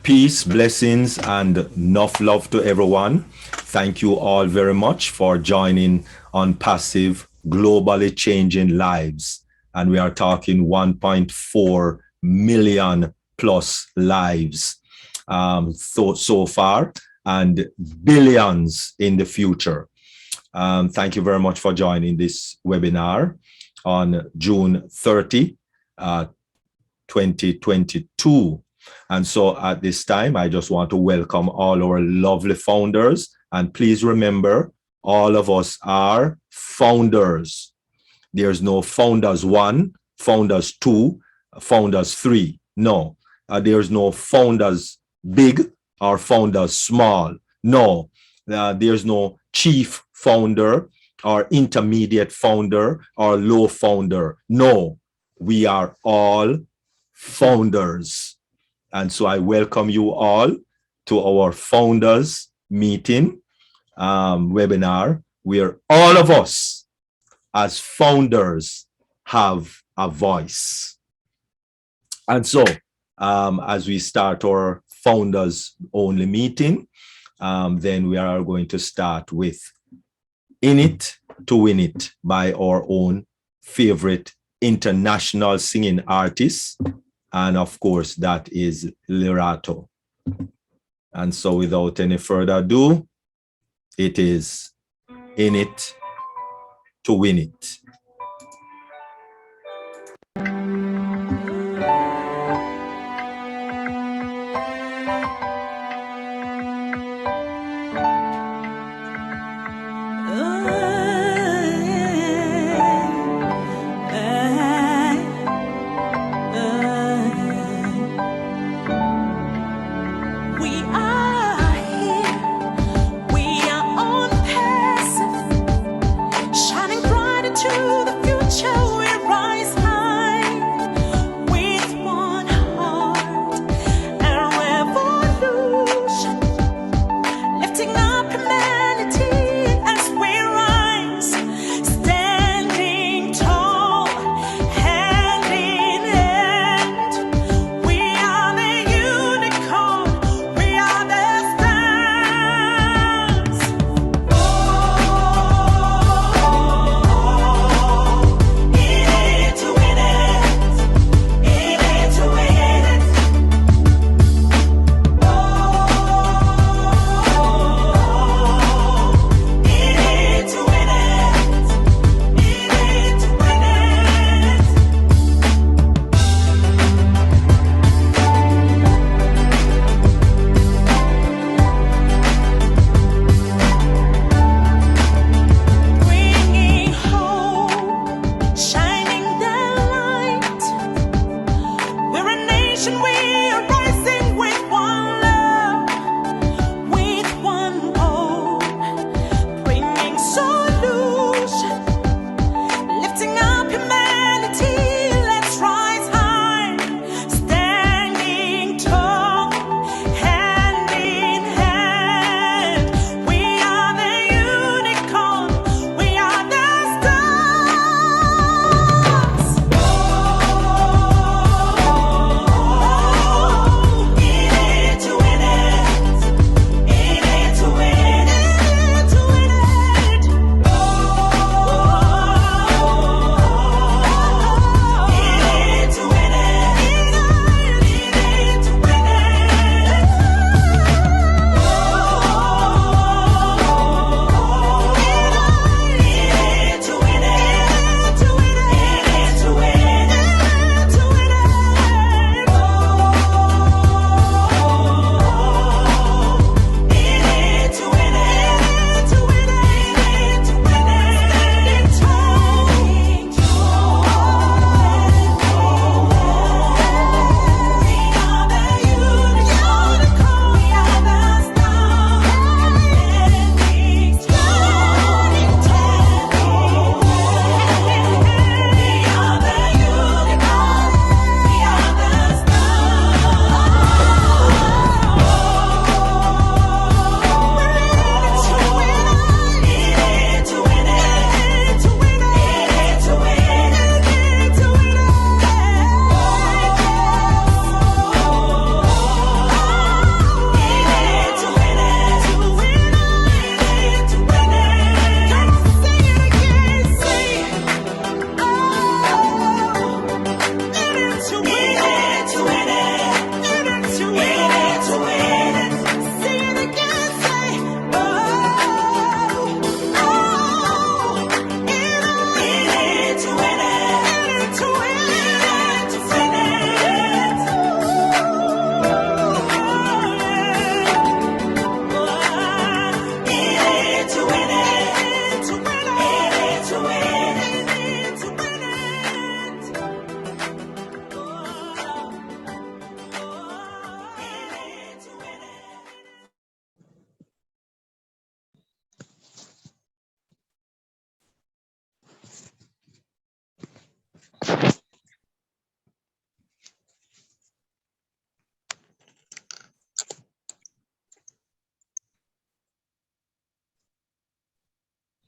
Peace, blessings, and enough love to everyone. Thank you all very much for joining on Passive Globally Changing Lives. And we are talking 1.4 million plus lives so far, and billions in the future. Thank you very much for joining this webinar on June 30, 2022. And so at this time, I just want to welcome all our lovely founders. And please remember, all of us are founders. There's no founders 1, founders 2, founders 3. No, there's no founders big or founders small. No, there's no chief founder or intermediate founder or low founder. No, we are all founders. And so I welcome you all to our founders meeting webinar, where all of us as founders have a voice. And so as we start our founders only meeting, then we are going to start with In It to Win It by our own favorite international singing artist. And of course, that is Lerato. And so without any further ado, it is In It to Win It. To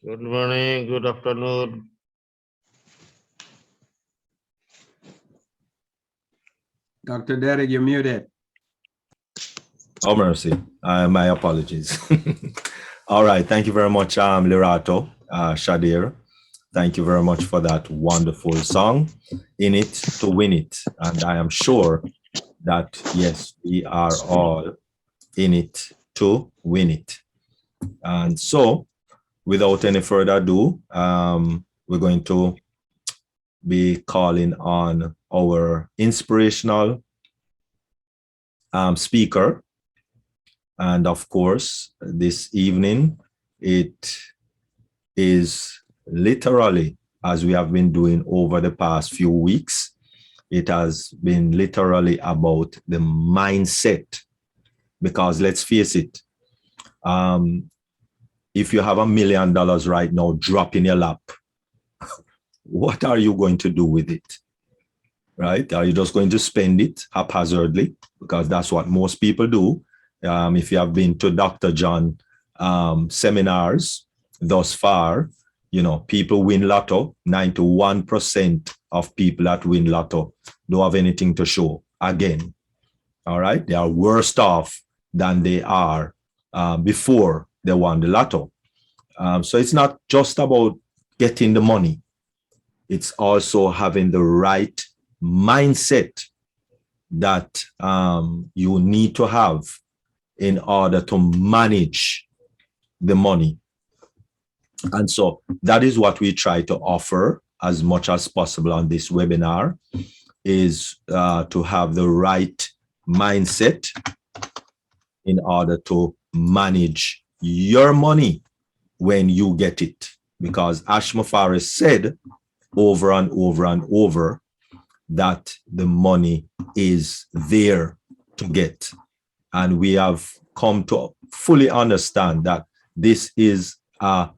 Good morning, good afternoon. Dr. Derek, you're muted. Oh, mercy. My apologies. All right. Thank you very much, Lirato, Shadir. Thank you very much for that wonderful song, In It to Win It. And I am sure that, yes, we are all in it to win it. And so, without any further ado, we're going to be calling on our inspirational speaker. And of course, this evening, it is literally, as we have been doing over the past few weeks, it has been literally about the mindset. Because let's face it, if you have $1 million right now drop in your lap, what are you going to do with it? Right? Are you just going to spend it haphazardly? Because that's what most people do. If you have been to Dr. John seminars thus far, you know, people win lotto. 91% of people that win lotto don't have anything to show again. All right. They are worse off than they are before they won the lotto. So it's not just about getting the money. It's also having the right mindset that you need to have in order to manage the money. And so that is what we try to offer as much as possible on this webinar, is to have the right mindset in order to manage your money when you get it. Because Ashma Faris said over and over and over that the money is there to get. And we have come to fully understand that this is a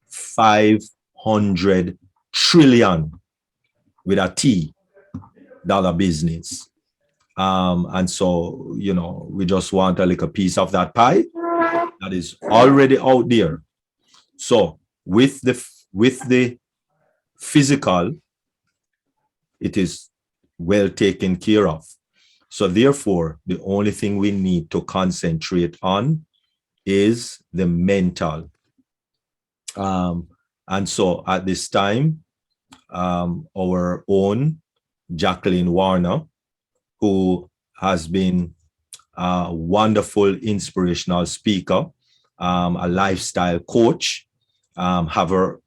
500 trillion with a T dollar business. And so, you know, we just want a little piece of that pie that is already out there. So with the physical, it is well taken care of. So therefore, the only thing we need to concentrate on is the mental. And so at this time, our own Jacqueline Warner, who has been a wonderful inspirational speaker, a lifestyle coach, have her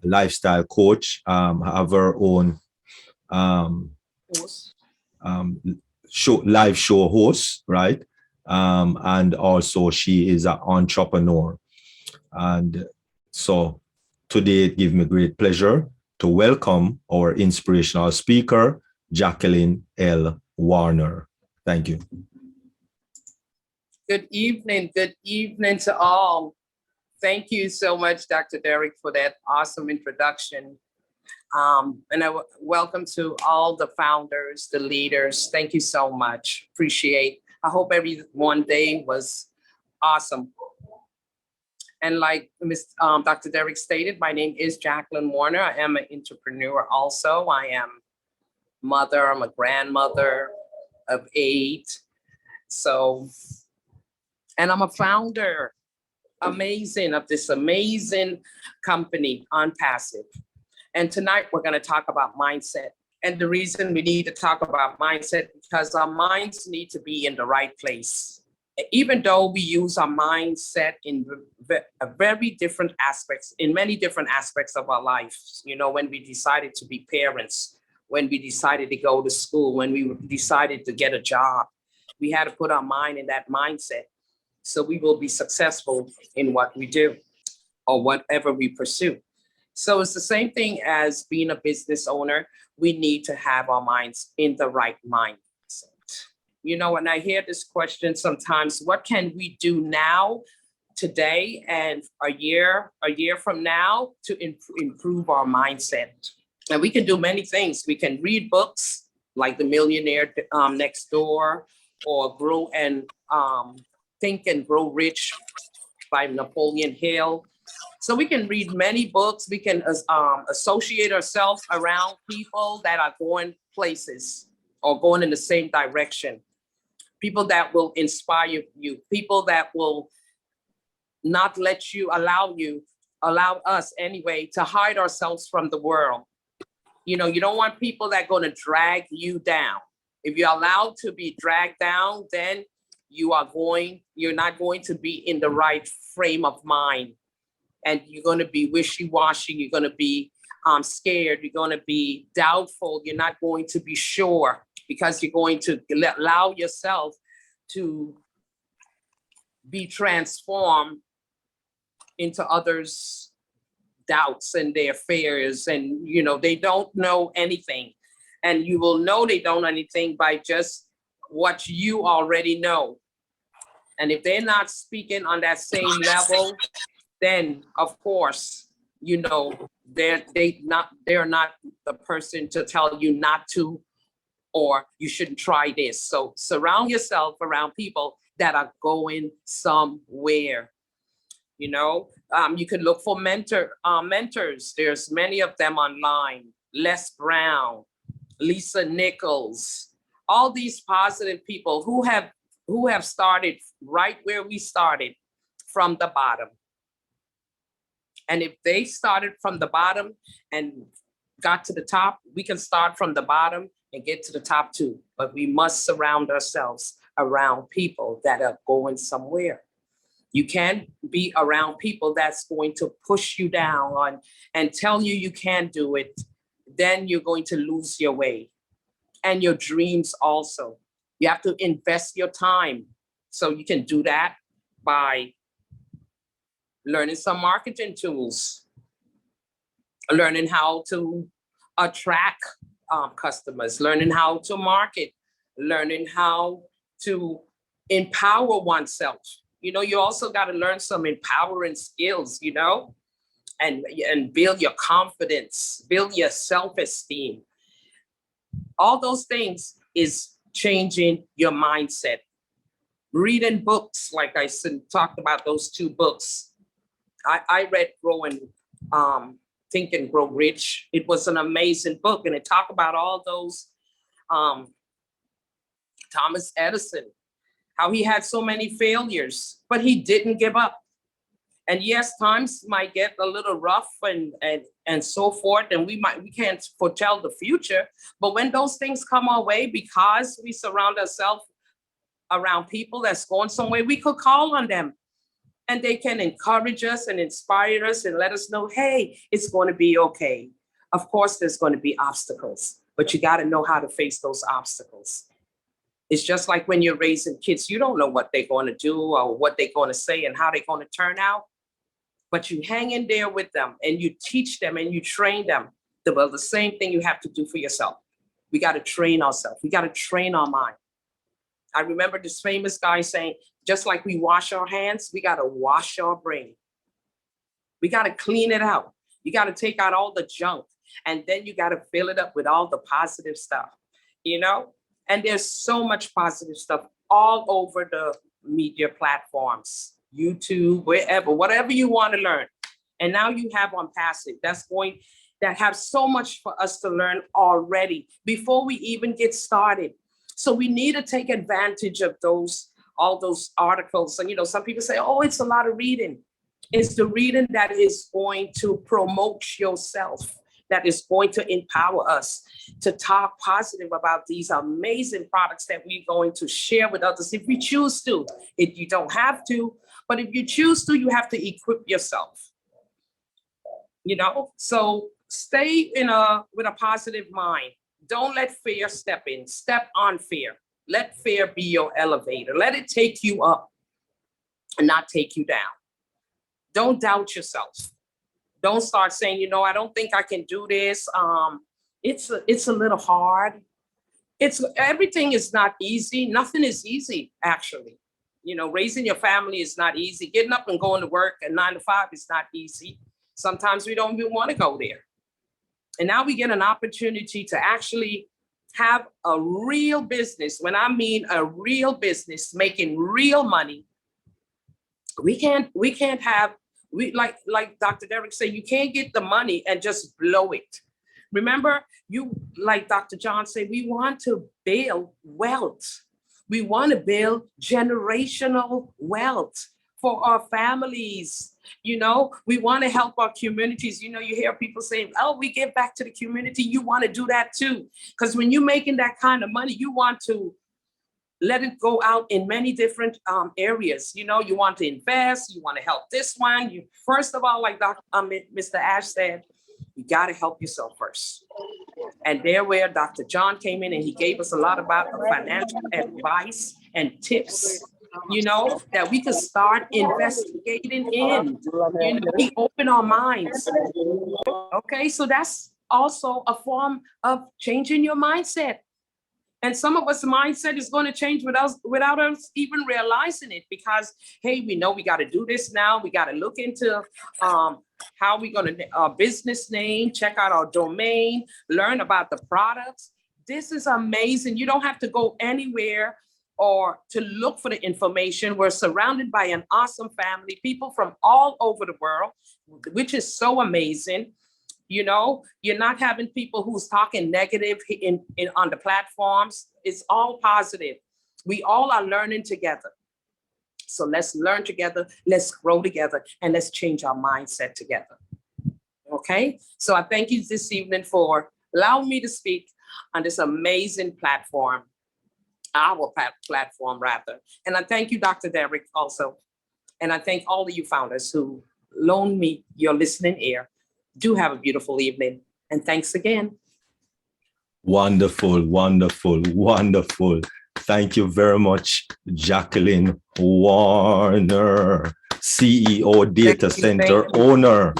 lifestyle coach, have her own live show host, right? And also she is an entrepreneur. And so today it gives me great pleasure to welcome our inspirational speaker, Jacqueline L. Warner. Thank you. Good evening to all. Thank you so much, Dr. Derek, for that awesome introduction. And welcome to all the founders, the leaders. Thank you so much. Appreciate. I hope every one day was awesome. And like Dr. Derek stated, my name is Jacqueline Warner. I am an entrepreneur also. I am mother, I'm a grandmother of 8. So, and I'm a founder, of this amazing company, On Passive. And tonight we're going to talk about mindset. And the reason we need to talk about mindset, because our minds need to be in the right place. Even though we use our mindset in very different aspects, in many different aspects of our life, you know, when we decided to be parents, when we decided to go to school, when we decided to get a job, we had to put our mind in that mindset. So we will be successful in what we do or whatever we pursue. So it's the same thing as being a business owner. We need to have our minds in the right mindset. You know, when I hear this question sometimes, what can we do now, today, and a year from now to improve our mindset? And we can do many things. We can read books like The Millionaire Next Door, or Grow and Think and Grow Rich by Napoleon Hill. So we can read many books. We can associate ourselves around people that are going places or going in the same direction. People that will inspire you, people that will not let you, allow us anyway, to hide ourselves from the world. You know, you don't want people that are going to drag you down. If you're allowed to be dragged down, then you're not going to be in the right frame of mind. And you're going to be wishy-washy. You're going to be scared. You're going to be doubtful. You're not going to be sure, because you're going to allow yourself to be transformed into others' doubts and their fears. And, you know, they don't know anything. And you will know they don't know anything by just what you already know. And if they're not speaking on that same level, then of course, you know, they're not the person to tell you not to, or you shouldn't try this. So surround yourself around people that are going somewhere. You know, you can look for mentors. There's many of them online. Les Brown, Lisa Nichols, all these positive people who have started right where we started, from the bottom. And if they started from the bottom and got to the top, we can start from the bottom and get to the top too. But we must surround ourselves around people that are going somewhere. You can't be around people that's going to push you down and tell you can't do it. Then you're going to lose your way and your dreams also. You have to invest your time. So you can do that by learning some marketing tools, learning how to attract customers, learning how to market, learning how to empower oneself. You know, you also got to learn some empowering skills, you know, and build your confidence, build your self-esteem. All those things is changing your mindset. Reading books, like I talked about those 2 books. I read Think and Grow Rich. It was an amazing book, and it talked about all those, Thomas Edison, how he had so many failures, but he didn't give up. And yes, times might get a little rough and so forth, and we can't foretell the future. But when those things come our way, because we surround ourselves around people that's going somewhere, we could call on them. And they can encourage us and inspire us and let us know, hey, it's going to be okay. Of course, there's going to be obstacles, but you got to know how to face those obstacles. It's just like when you're raising kids, you don't know what they're going to do or what they're going to say and how they're going to turn out. But you hang in there with them and you teach them and you train them. Well, the same thing you have to do for yourself. We got to train ourselves. We got to train our mind. I remember this famous guy saying, just like we wash our hands, we got to wash our brain. We got to clean it out. You got to take out all the junk, and then you got to fill it up with all the positive stuff, you know? And there's so much positive stuff all over the media platforms, YouTube, wherever, whatever you want to learn. And now you have on Passive that have so much for us to learn already before we even get started. So we need to take advantage of all those articles. And, you know, some people say, oh, it's a lot of reading. It's the reading that is going to promote yourself, that is going to empower us to talk positive about these amazing products that we're going to share with others if we choose to. If you don't have to, but if you choose to, you have to equip yourself. You know, so stay with a positive mind. Don't let fear step in. Step on fear. Let fear be your elevator. Let it take you up and not take you down. Don't doubt yourself. Don't start saying, you know, I don't think I can do this. It's a little hard. Everything is not easy. Nothing is easy, actually. You know, raising your family is not easy. Getting up and going to work at 9 to 5 is not easy. Sometimes we don't even want to go there. And now we get an opportunity to actually have a real business. When I mean a real business, making real money We can't have, like Dr. Derek said, you can't get the money and just blow it. Remember, like Dr. John said, we want to build wealth. We want to build generational wealth for our families. We want to help our communities. You hear people saying, oh, we give back to the community. You want to do that too. Because when you're making that kind of money, you want to let it go out in many different areas. You want to invest, you want to help this one. First of all, like Mr. Ash said, you got to help yourself first. And there where Dr. John came in and he gave us a lot about financial advice and tips, that we could start investigating in. He opened our minds. Okay, so that's also a form of changing your mindset. And some of us mindset is going to change without us even realizing it, because, hey, we know we got to do this now. We got to look into how we're going to business name, check out our domain, learn about the products. This is amazing. You don't have to go anywhere or to look for the information. We're surrounded by an awesome family, people from all over the world, which is so amazing. You're not having people who's talking negative on the platforms. It's all positive. We all are learning together. So let's learn together, let's grow together, and let's change our mindset together. Okay? So I thank you this evening for allowing me to speak on this amazing platform, our platform rather. And I thank you, Dr. Derek, also. And I thank all of you founders who loaned me your listening ear. Do have a beautiful evening, and thanks again. Wonderful, wonderful, wonderful. Thank you very much, Jacqueline Warner, CEO, data center owner.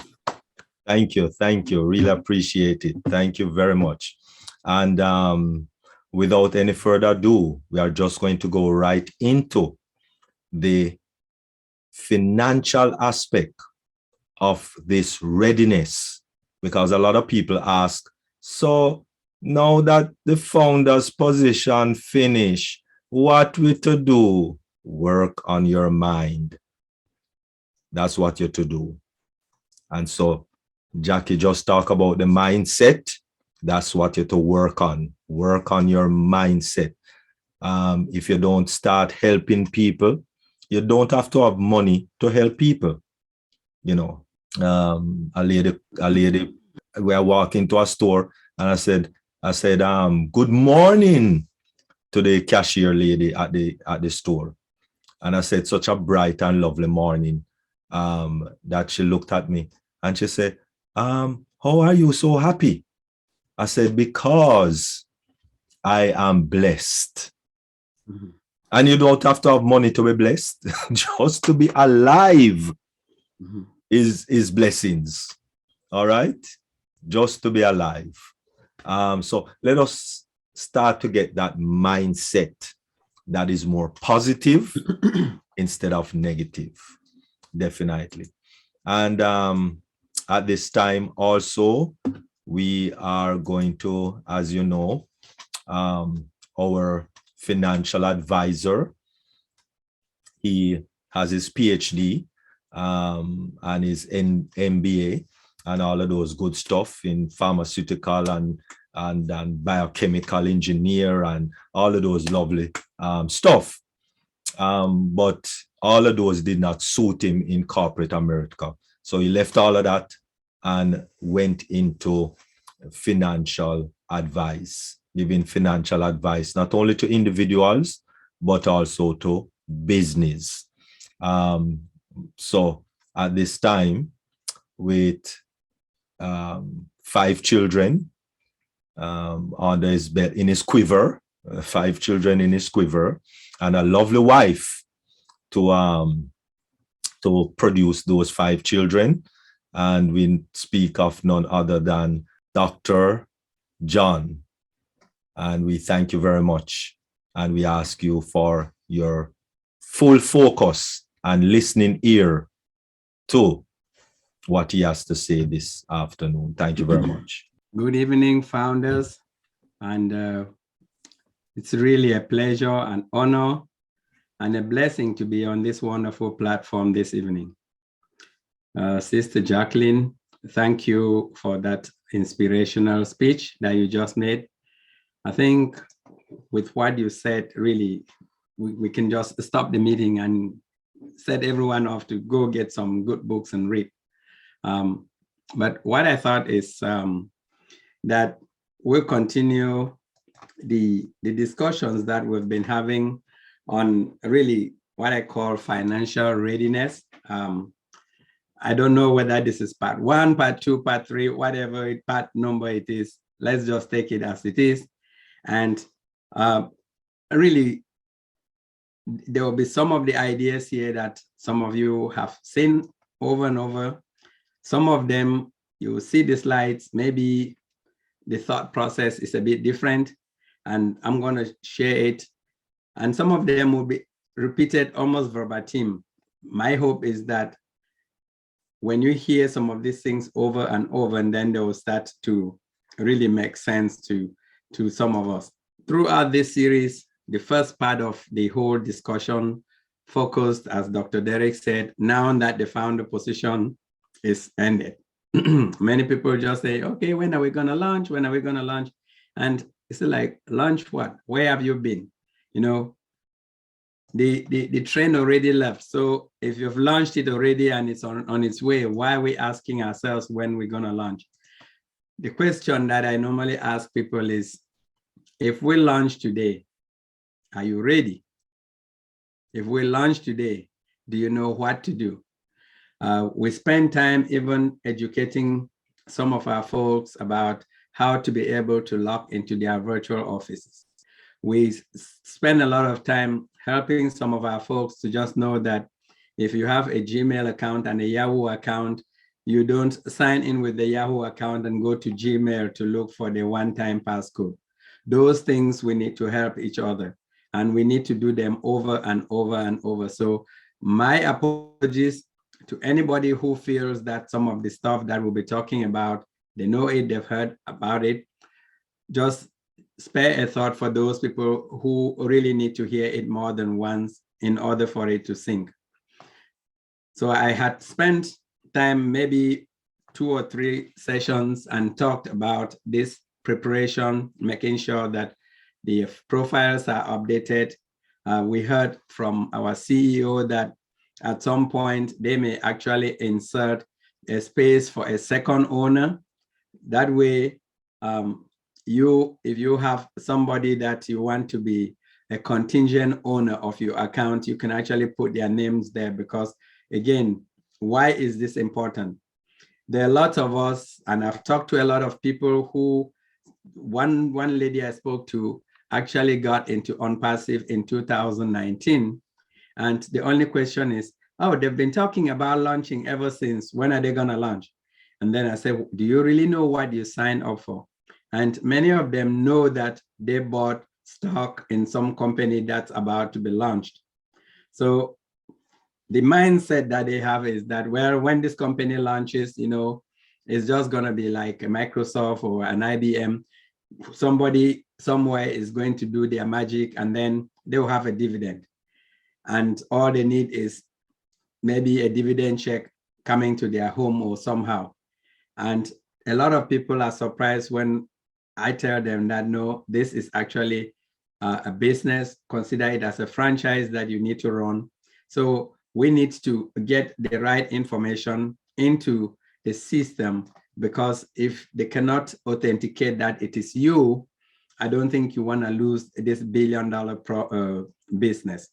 Thank you. Really appreciate it. Thank you very much. And without any further ado, we are just going to go right into the financial aspect of this readiness, because a lot of people ask, so now that the founder's position finished, what we to do? Work on your mind. That's what you're to do. And so Jackie just talked about the mindset. That's what you're to work on. Work on your mindset. If you don't start helping people, you don't have to have money to help people. A lady, we are walking to a store, and I said, good morning to the cashier lady at the store. And I said, such a bright and lovely morning, that she looked at me and she said, how are you so happy? I said, because I am blessed. Mm-hmm. And you don't have to have money to be blessed. Just to be alive. Mm-hmm. is blessings. All right, just to be alive. So let us start to get that mindset that is more positive instead of negative. Definitely. And at this time also, we are going to, as you know, our financial advisor, he has his PhD and his MBA and all of those good stuff in pharmaceutical and biochemical engineer and all of those lovely stuff. But all of those did not suit him in corporate America. So he left all of that and went into financial advice, giving financial advice, not only to individuals, but also to business. So at this time, with 5 children under his belt, in his quiver, 5 children in his quiver, and a lovely wife to produce those 5 children. And we speak of none other than Dr. John. And we thank you very much. And we ask you for your full focus and listening ear to what he has to say this afternoon. Thank you very much. Good evening, founders. And it's really a pleasure and honor and a blessing to be on this wonderful platform this evening. Sister Jacqueline, thank you for that inspirational speech that you just made. I think with what you said, really, we can just stop the meeting and set everyone off to go get some good books and read. But what I thought is that we'll continue the discussions that we've been having on really what I call financial readiness. I don't know whether this is part 1, part 2, part 3, whatever part number it is. Let's just take it as it is. And really, there will be some of the ideas here that some of you have seen over and over. Some of them, you will see the slides, maybe the thought process is a bit different, and I'm going to share it. And some of them will be repeated almost verbatim. My hope is that when you hear some of these things over and over, and then they will start to really make sense to some of us. Throughout this series, the first part of the whole discussion focused, as Dr. Derek said, now that the founder position is ended. Many people just say, okay, when are we going to launch? When are we going to launch? And it's like, launch what? Where have you been? You know, the train already left. So if you've launched it already and it's on its way, why are we asking ourselves when we're going to launch? The question that I normally ask people is, if we launch today, are you ready? If we launch today, do you know what to do? We spend time even educating some of our folks about how to be able to log into their virtual offices. We spend a lot of time helping some of our folks to just know that if you have a Gmail account and a Yahoo account, you don't sign in with the Yahoo account and go to Gmail to look for the one-time passcode. Those things we need to help each other, and we need to do them over and over and over. So my apologies to anybody who feels that some of the stuff that we'll be talking about, they know it, they've heard about it. Just spare a thought for those people who really need to hear it more than once in order for it to sink. So I had spent time, maybe 2 or 3 sessions, and talked about this preparation, making sure that the profiles are updated. We heard from our CEO that at some point they may actually insert a space for a second owner. That way, if you have somebody that you want to be a contingent owner of your account, you can actually put their names there, because again, why is this important? There are lots of us, and I've talked to a lot of people who, one lady I spoke to actually got into OnPassive in 2019. And the only question is, oh, they've been talking about launching ever since. When are they going to launch? And then I said, do you really know what you signed up for? And many of them know that they bought stock in some company that's about to be launched. So the mindset that they have is that, well, when this company launches, you know, it's just going to be like a Microsoft or an IBM. Somebody somewhere is going to do their magic, and then they'll have a dividend. And all they need is maybe a dividend check coming to their home or somehow. And a lot of people are surprised when I tell them that, no, this is actually a business. Consider it as a franchise that you need to run. So we need to get the right information into the system, because if they cannot authenticate that it is you, I don't think you want to lose this billion-dollar business.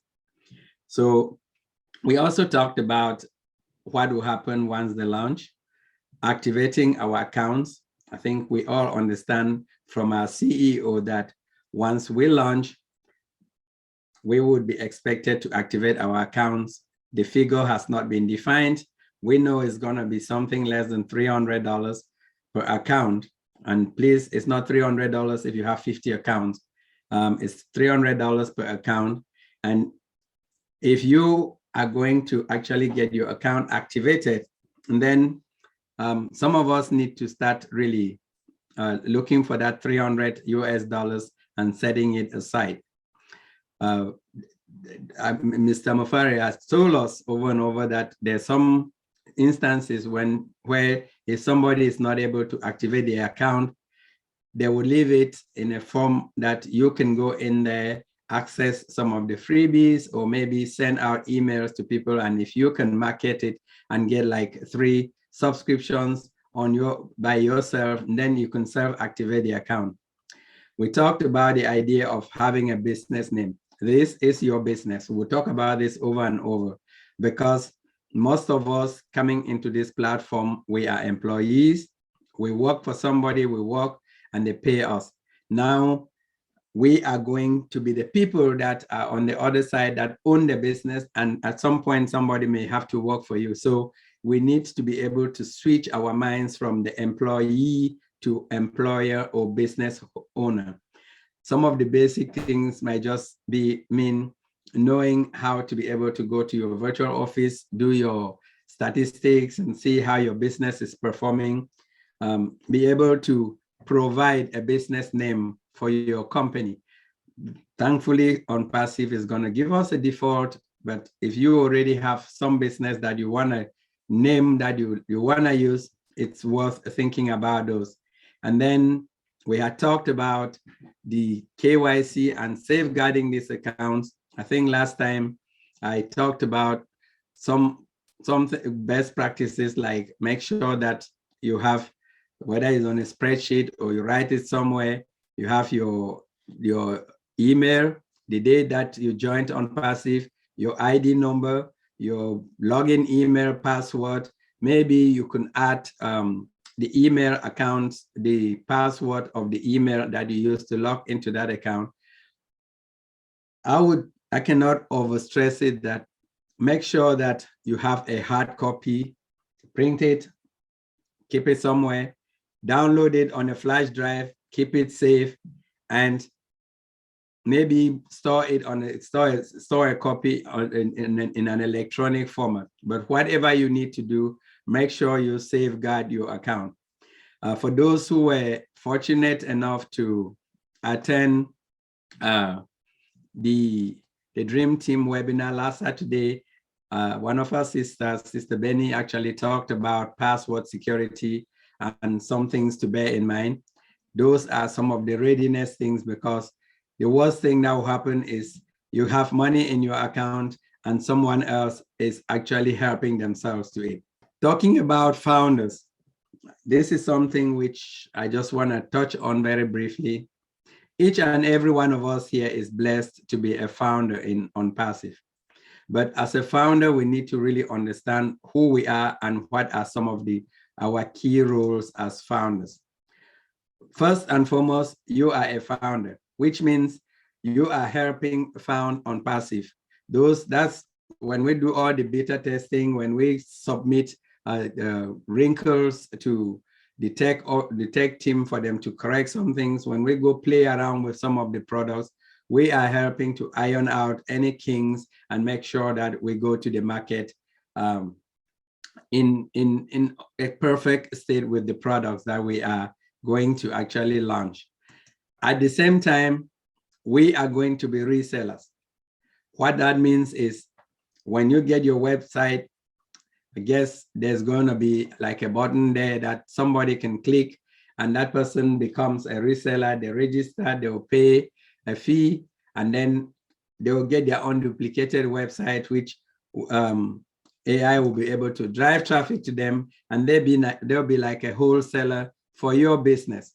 So we also talked about what will happen once they launch, activating our accounts. I think we all understand from our CEO that once we launch, we would be expected to activate our accounts. The figure has not been defined. We know it's going to be something less than $300 per account. And please, it's not $300 if you have 50 accounts. It's $300 per account. And if you are going to actually get your account activated, and then some of us need to start really looking for that $300 US and setting it aside. Mr. Mafari has told us over and over that there's some instances where if somebody is not able to activate the account, they will leave it in a form that you can go in there, access some of the freebies, or maybe send out emails to people. And if you can market it and get like 3 subscriptions on by yourself, and then you can self-activate the account. We talked about the idea of having a business name. This is your business. We'll talk about this over and over because most of us coming into this platform, we are employees. We work for somebody, we work and they pay us. Now, we are going to be the people that are on the other side that own the business, and at some point, somebody may have to work for you. So we need to be able to switch our minds from the employee to employer or business owner. Some of the basic things might just mean knowing how to be able to go to your virtual office, do your statistics and see how your business is performing, be able to provide a business name for your company. Thankfully, OnPassive is going to give us a default, but if you already have some business that you want to name that you want to use, it's worth thinking about those. And then we had talked about the KYC and safeguarding these accounts. I think last time I talked about some best practices, like make sure that you have, whether it's on a spreadsheet or you write it somewhere, you have your email, the day that you joined OnPassive, your ID number, your login email password. Maybe you can add the email accounts, the password of the email that you use to log into that account. I cannot overstress it that make sure that you have a hard copy, print it, keep it somewhere, download it on a flash drive, keep it safe, and maybe store it on store a copy in an electronic format. But whatever you need to do, make sure you safeguard your account. For those who were fortunate enough to attend the Dream Team webinar last Saturday, one of our sisters, Sister Benny, actually talked about password security and some things to bear in mind. Those are some of the readiness things, because the worst thing that will happen is you have money in your account and someone else is actually helping themselves to it. Talking about founders, this is something which I just want to touch on very briefly. Each and every one of us here is blessed to be a founder in OnPassive. But as a founder, we need to really understand who we are and what are some of our key roles as founders. First and foremost, you are a founder, which means you are helping found OnPassive. That's when we do all the beta testing, when we submit wrinkles to the tech team for them to correct some things, when we go play around with some of the products, we are helping to iron out any kinks and make sure that we go to the market in a perfect state with the products that we are going to actually launch. At the same time, we are going to be resellers. What that means is when you get your website, I guess there's going to be like a button there that somebody can click, and that person becomes a reseller. They register, they'll pay a fee, and then they'll get their own duplicated website, which AI will be able to drive traffic to them, and they'll be like a wholesaler for your business.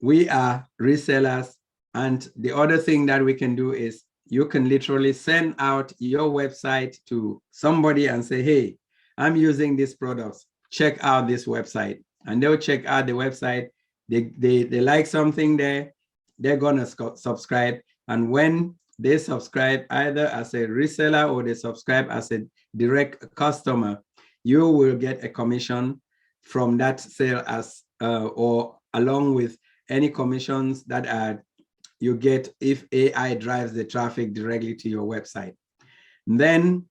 We are resellers, and the other thing that we can do is you can literally send out your website to somebody and say, hey, I'm using these products, check out this website. And they'll check out the website. They like something there, they're gonna subscribe. And when they subscribe either as a reseller or they subscribe as a direct customer, you will get a commission from that sale or along with any commissions that you get if AI drives the traffic directly to your website. And then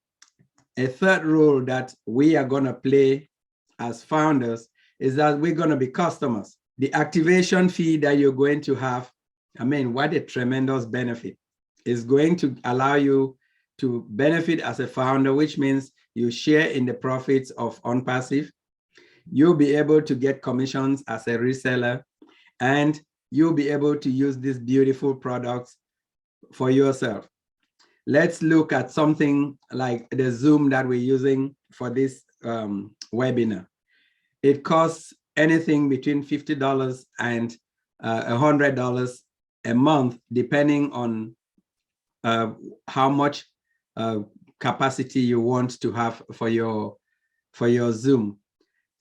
a third role that we are going to play as founders is that we're going to be customers. The activation fee that you're going to have, I mean, what a tremendous benefit. is going to allow you to benefit as a founder, which means you share in the profits of OnPassive. You'll be able to get commissions as a reseller, and you'll be able to use these beautiful products for yourself. Let's look at something like the Zoom that we're using for this webinar. It costs anything between $50 and $100 a month, depending on how much capacity you want to have for your Zoom.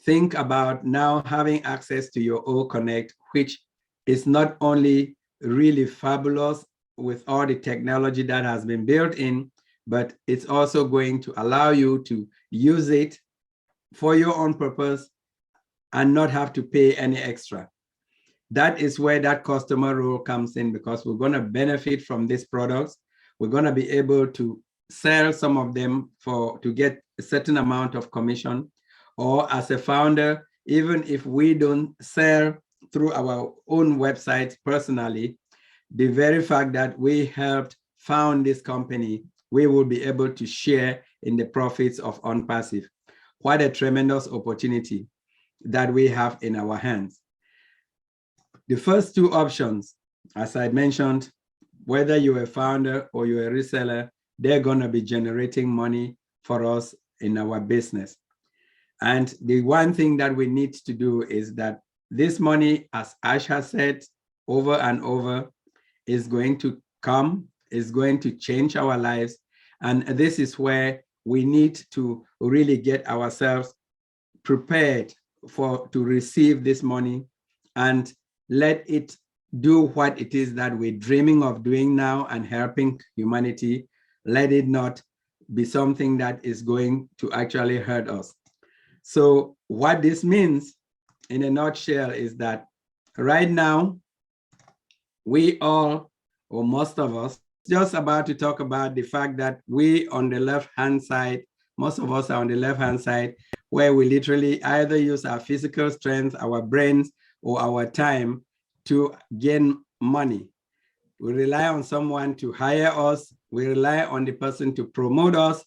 Think about now having access to your O Connect, which is not only really fabulous with all the technology that has been built in, but it's also going to allow you to use it for your own purpose and not have to pay any extra. That is where that customer role comes in, because we're going to benefit from these products. We're going to be able to sell some of them to get a certain amount of commission. Or as a founder, even if we don't sell through our own website personally, the very fact that we helped found this company, we will be able to share in the profits of OnPassive. What a tremendous opportunity that we have in our hands. The first two options, as I mentioned, whether you're a founder or you're a reseller, they're going to be generating money for us in our business. And the one thing that we need to do is that this money, as Ash has said over and over, is going to come, is going to change our lives. And this is where we need to really get ourselves prepared to receive this money and let it do what it is that we're dreaming of doing now and helping humanity. Let it not be something that is going to actually hurt us. So what this means in a nutshell is that right now, we all, or most of us, just about to talk about the fact that we on the left-hand side, most of us are on the left-hand side, where we literally either use our physical strength, our brains, or our time to gain money. We rely on someone to hire us. We rely on the person to promote us.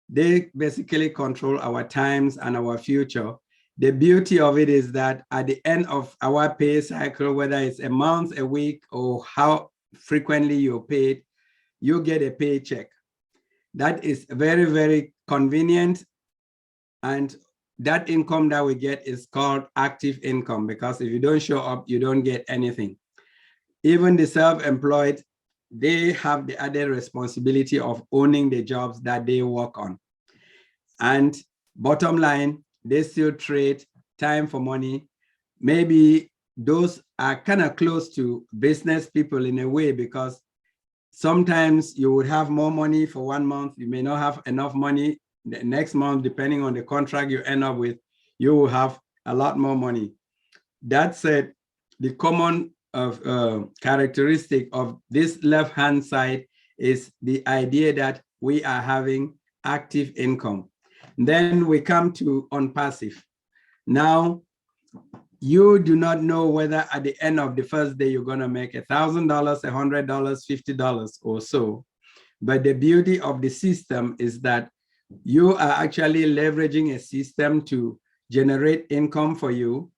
They basically control our times and our future. The beauty of it is that at the end of our pay cycle, whether it's a month, a week, or how frequently you're paid, you get a paycheck. That is very, very convenient. And that income that we get is called active income, because if you don't show up, you don't get anything. Even the self-employed, they have the added responsibility of owning the jobs that they work on. And bottom line, they still trade time for money. Maybe those are kind of close to business people in a way, because sometimes you would have more money for 1 month. You may not have enough money the next month, depending on the contract you end up with, you will have a lot more money. That said, the common characteristic of this left-hand side is the idea that we are having active income. Then we come to OnPassive. Now, you do not know whether at the end of the first day you're going to make $1,000, $100, $50 or so. But the beauty of the system is that you are actually leveraging a system to generate income for you.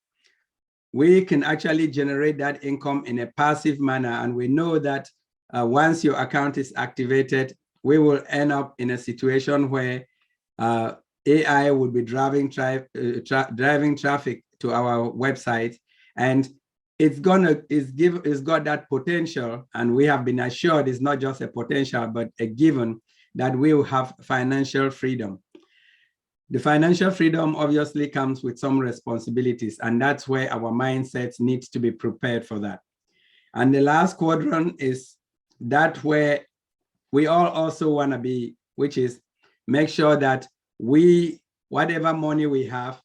We can actually generate that income in a passive manner. And we know that once your account is activated, we will end up in a situation where AI would be driving traffic to our website, and it's got that potential, and we have been assured it's not just a potential, but a given that we will have financial freedom. The financial freedom obviously comes with some responsibilities, and that's where our mindsets need to be prepared for that. And the last quadrant is that where we all also want to be, which is make sure that whatever money we have,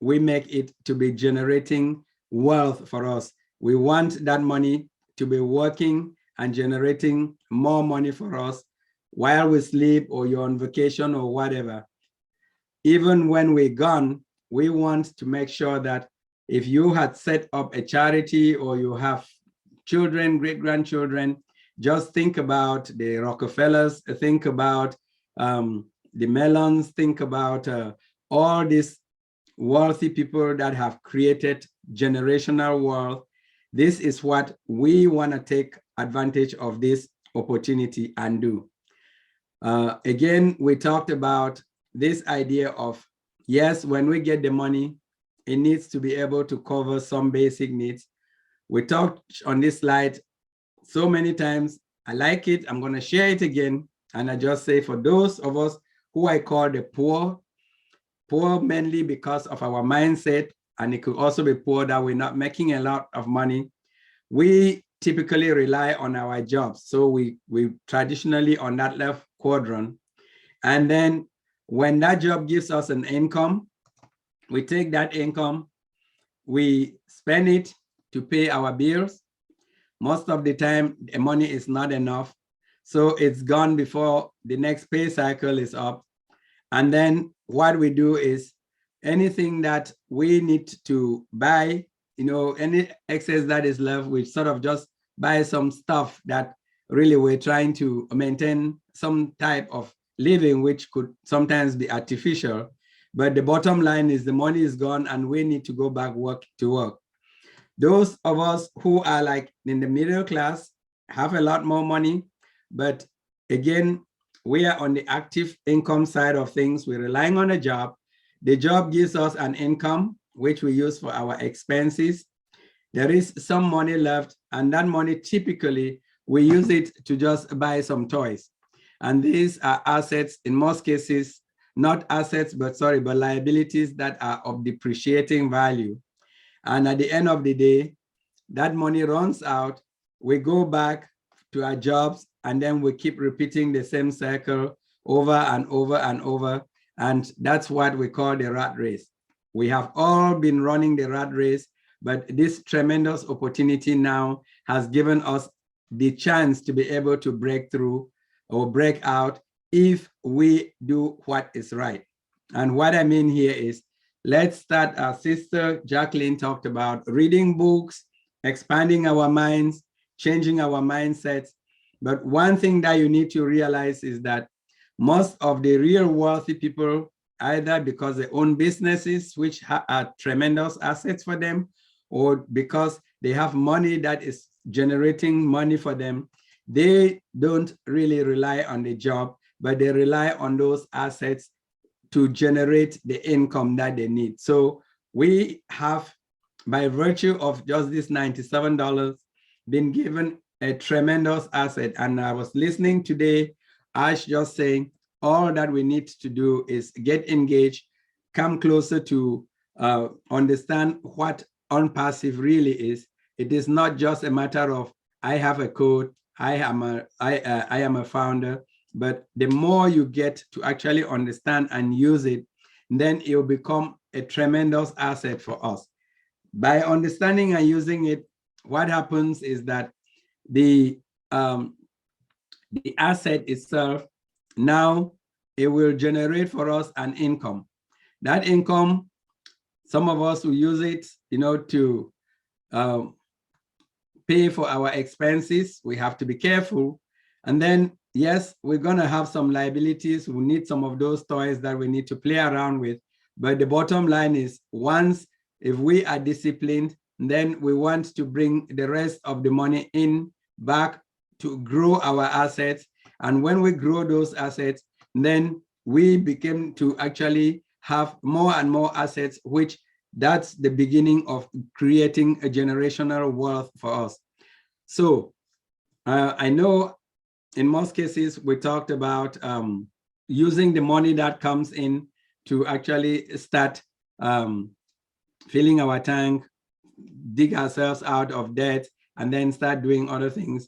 we make it to be generating wealth for us. We want that money to be working and generating more money for us while we sleep or you're on vacation or whatever. Even when we're gone, we want to make sure that if you had set up a charity or you have children, great-grandchildren, just think about the Rockefellers, think about the Mellons, think about all these wealthy people that have created generational wealth. This is what we want to take advantage of this opportunity and do. Again, we talked about this idea of, yes, when we get the money, it needs to be able to cover some basic needs. We talked on this slide so many times. I like it. I'm going to share it again. And I just say, for those of us who I call the poor mainly because of our mindset, and it could also be poor that we're not making a lot of money, we typically rely on our jobs. So we traditionally on that left quadrant. And then when that job gives us an income, we take that income, we spend it to pay our bills. Most of the time, the money is not enough. So it's gone before the next pay cycle is up. And then what we do is anything that we need to buy, any excess that is left, we sort of just buy some stuff that really we're trying to maintain some type of living, which could sometimes be artificial. But the bottom line is the money is gone and we need to go back to work. Those of us who are like in the middle class have a lot more money, but again, we are on the active income side of things. We're relying on a job. The job gives us an income, which we use for our expenses. There is some money left, and that money typically we use it to just buy some toys. And these are assets, in most cases, not assets, but liabilities that are of depreciating value. And at the end of the day, that money runs out. We go back to our jobs, and then we keep repeating the same cycle over and over and over. And that's what we call the rat race. We have all been running the rat race, but this tremendous opportunity now has given us the chance to be able to break through or break out if we do what is right. And what I mean here is, let's start. Our sister Jacqueline talked about reading books, expanding our minds, changing our mindsets. But one thing that you need to realize is that most of the real wealthy people, either because they own businesses, which are tremendous assets for them, or because they have money that is generating money for them, they don't really rely on the job, but they rely on those assets to generate the income that they need. So we have, by virtue of just this $97, been given a tremendous asset. And I was listening today, Ash just saying, all that we need to do is get engaged, come closer to understand what unpassive really is. It is not just a matter of, I have a code, I am a founder, but the more you get to actually understand and use it, then it will become a tremendous asset for us. By understanding and using it, what happens is that the asset itself, now it will generate for us an income. That income, some of us will use it, to pay for our expenses. We have to be careful. And then, yes, we're gonna have some liabilities. We need some of those toys that we need to play around with. But the bottom line is, if we are disciplined, then we want to bring the rest of the money in back to grow our assets. And when we grow those assets, then we begin to actually have more and more assets, which that's the beginning of creating a generational wealth for us. So I know in most cases, we talked about using the money that comes in to actually start filling our tank, dig ourselves out of debt, and then start doing other things.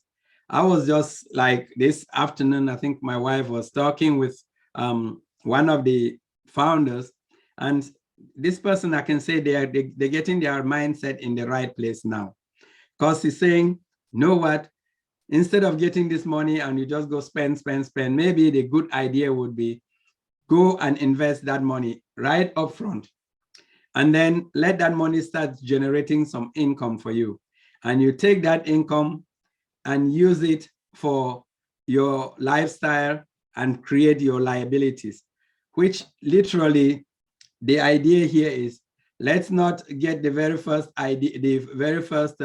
I was just like this afternoon, I think my wife was talking with one of the founders, and this person, I can say they're getting their mindset in the right place now, because he's saying, you know what, instead of getting this money and you just go spend, maybe the good idea would be go and invest that money right up front, and then let that money start generating some income for you. And you take that income and use it for your lifestyle and create your liabilities, which literally the idea here is, let's not get the very first idea, the very first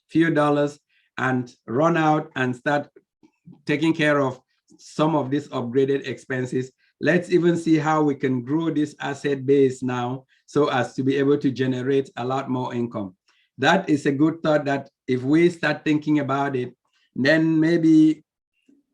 few dollars and run out and start taking care of some of these upgraded expenses. Let's even see how we can grow this asset base now so as to be able to generate a lot more income. That is a good thought, that if we start thinking about it, then maybe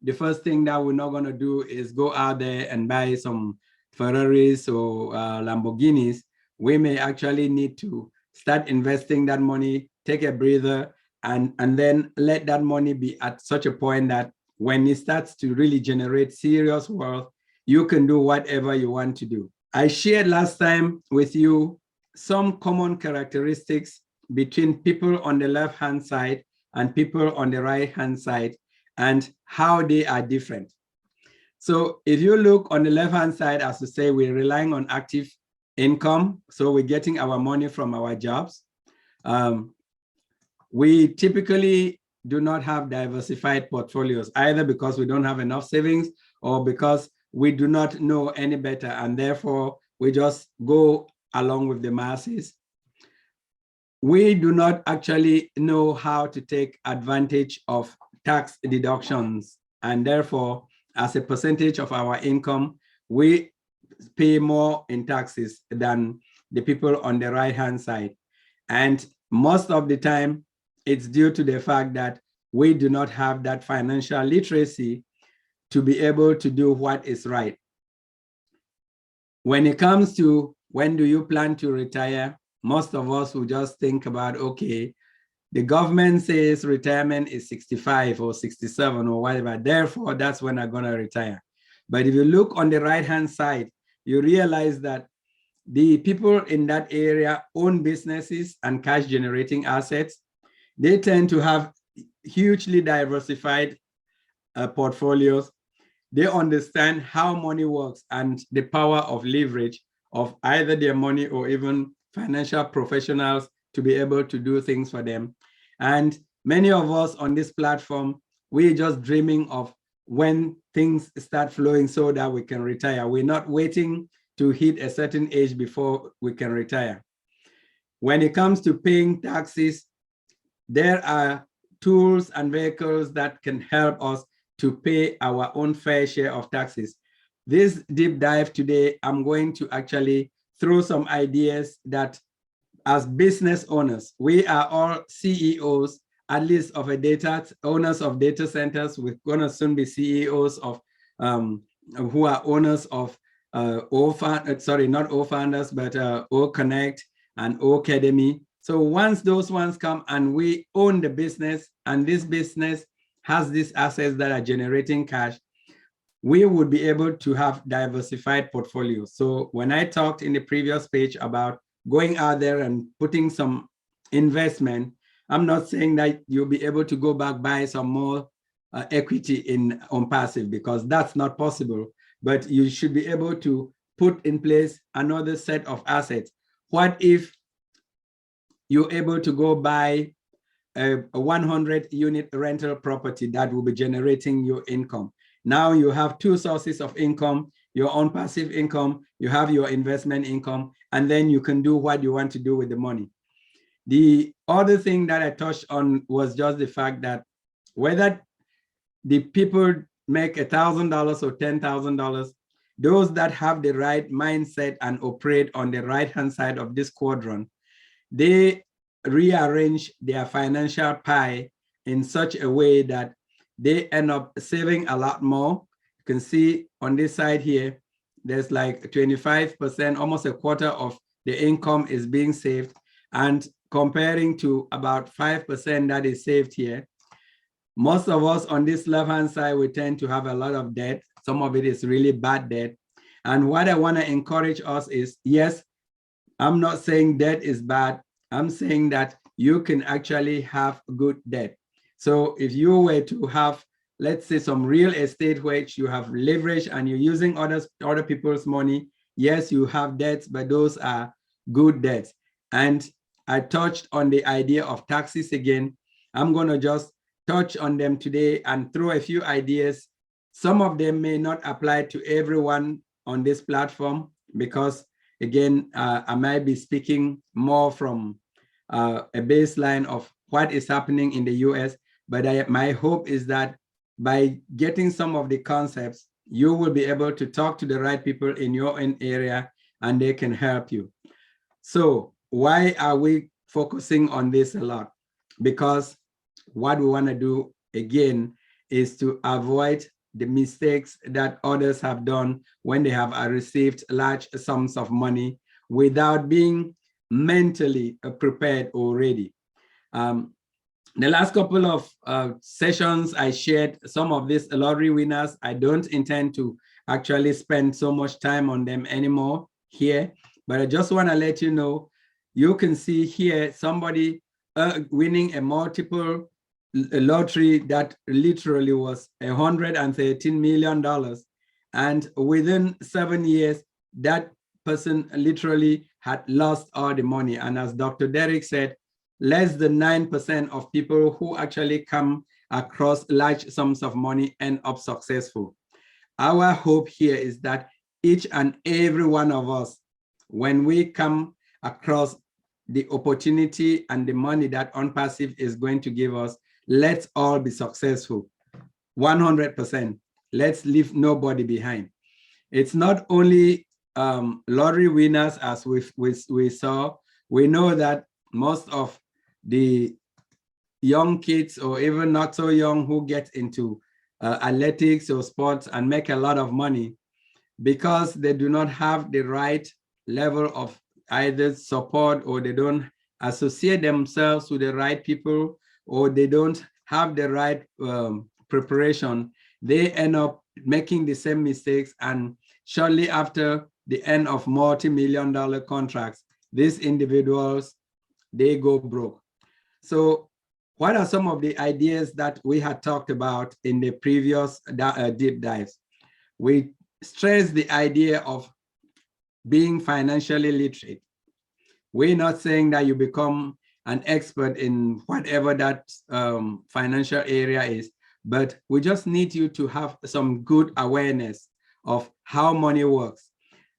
the first thing that we're not going to do is go out there and buy some Ferraris or Lamborghinis. We may actually need to start investing that money, take a breather, and then let that money be at such a point that when it starts to really generate serious wealth, you can do whatever you want to do. I shared last time with you some common characteristics between people on the left-hand side and people on the right-hand side and how they are different. So if you look on the left-hand side, as to say, we're relying on active income. So we're getting our money from our jobs. We typically do not have diversified portfolios, either because we don't have enough savings or because we do not know any better, and therefore we just go along with the masses. We do not actually know how to take advantage of tax deductions, and therefore, as a percentage of our income, we pay more in taxes than the people on the right-hand side. And most of the time, it's due to the fact that we do not have that financial literacy to be able to do what is right. When it comes to when do you plan to retire, most of us will just think about, okay, the government says retirement is 65 or 67 or whatever, therefore that's when I'm gonna retire. But if you look on the right-hand side, you realize that the people in that area own businesses and cash generating assets. They tend to have hugely diversified portfolios. They understand how money works and the power of leverage of either their money or even financial professionals to be able to do things for them. And many of us on this platform, we're just dreaming of when things start flowing so that we can retire. We're not waiting to hit a certain age before we can retire. When it comes to paying taxes, there are tools and vehicles that can help us to pay our own fair share of taxes. This deep dive today, I'm going to actually throw some ideas that as business owners, we are all CEOs, at least of a owners of data centers. We're gonna soon be CEOs of, who are owners of not O-Founders, but O-Connect and O-Academy. So once those ones come and we own the business and this business has these assets that are generating cash, we would be able to have diversified portfolios. So when I talked in the previous page about going out there and putting some investment, I'm not saying that you'll be able to go back buy some more equity on passive, because that's not possible. But you should be able to put in place another set of assets. What if you're able to go buy a 100-unit rental property that will be generating your income? Now you have two sources of income, your own passive income, you have your investment income, and then you can do what you want to do with the money. The other thing that I touched on was just the fact that whether the people make $1,000 or $10,000, those that have the right mindset and operate on the right-hand side of this quadrant, they rearrange their financial pie in such a way that they end up saving a lot more. You can see on this side here, there's like 25%, almost a quarter of the income is being saved, and comparing to about 5% that is saved here. Most of us on this left-hand side, we tend to have a lot of debt. Some of it is really bad debt. And what I want to encourage us is, yes, I'm not saying debt is bad. I'm saying that you can actually have good debt. So if you were to have, let's say, some real estate which you have leverage and you're using other people's money, yes, you have debts, but those are good debts. And I touched on the idea of taxes again. I'm going to just touch on them today and throw a few ideas. Some of them may not apply to everyone on this platform because, again, I might be speaking more from a baseline of what is happening in the US, but my hope is that by getting some of the concepts, you will be able to talk to the right people in your own area and they can help you. So why are we focusing on this a lot? Because what we want to do again is to avoid the mistakes that others have done when they have received large sums of money without being mentally prepared already. The last couple of sessions, I shared some of these lottery winners. I don't intend to actually spend so much time on them anymore here, but I just want to let you know, you can see here somebody winning a multiple lottery that literally was $113 million. And within 7 years, that person literally had lost all the money. And as Dr. Derek said, less than 9% of people who actually come across large sums of money end up successful. Our hope here is that each and every one of us, when we come across the opportunity and the money that OnPassive is going to give us, let's all be successful, 100%. Let's leave nobody behind. It's not only lottery winners as we saw. We know that most of the young kids or even not so young who get into athletics or sports and make a lot of money because they do not have the right level of either support, or they don't associate themselves with the right people, or they don't have the right preparation. They end up making the same mistakes, and shortly after the end of multi-million-dollar contracts, these individuals, they go broke. So what are some of the ideas that we had talked about in the previous deep dives? We stress the idea of being financially literate. We're not saying that you become an expert in whatever that financial area is, but we just need you to have some good awareness of how money works.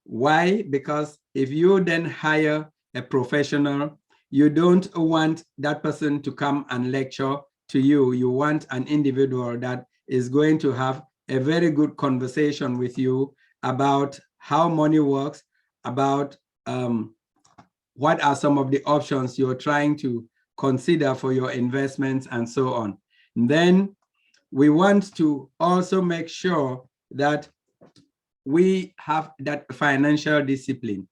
Why? Because if you then hire a professional, you don't want that person to come and lecture to you. You want an individual that is going to have a very good conversation with you about how money works, about what are some of the options you're trying to consider for your investments and so on. And then we want to also make sure that we have that financial discipline,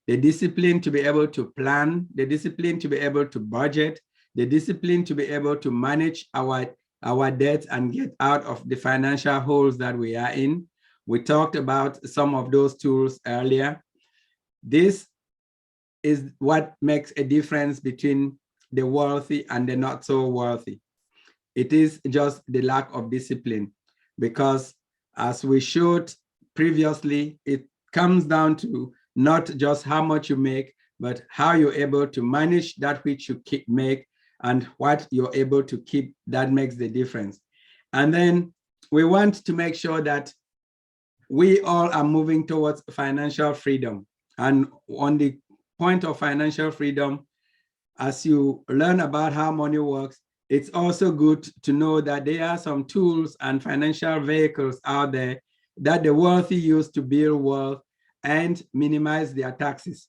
the discipline to be able to plan, the discipline to be able to budget, the discipline to be able to manage our debts and get out of the financial holes that we are in. We talked about some of those tools earlier. This is what makes a difference between the wealthy and the not so wealthy. It is just the lack of discipline, because as we showed previously, it comes down to not just how much you make, but how you're able to manage that which you make and what you're able to keep. That makes the difference. And then we want to make sure that we all are moving towards financial freedom. And on the point of financial freedom, as you learn about how money works, it's also good to know that there are some tools and financial vehicles out there that the wealthy use to build wealth and minimize their taxes.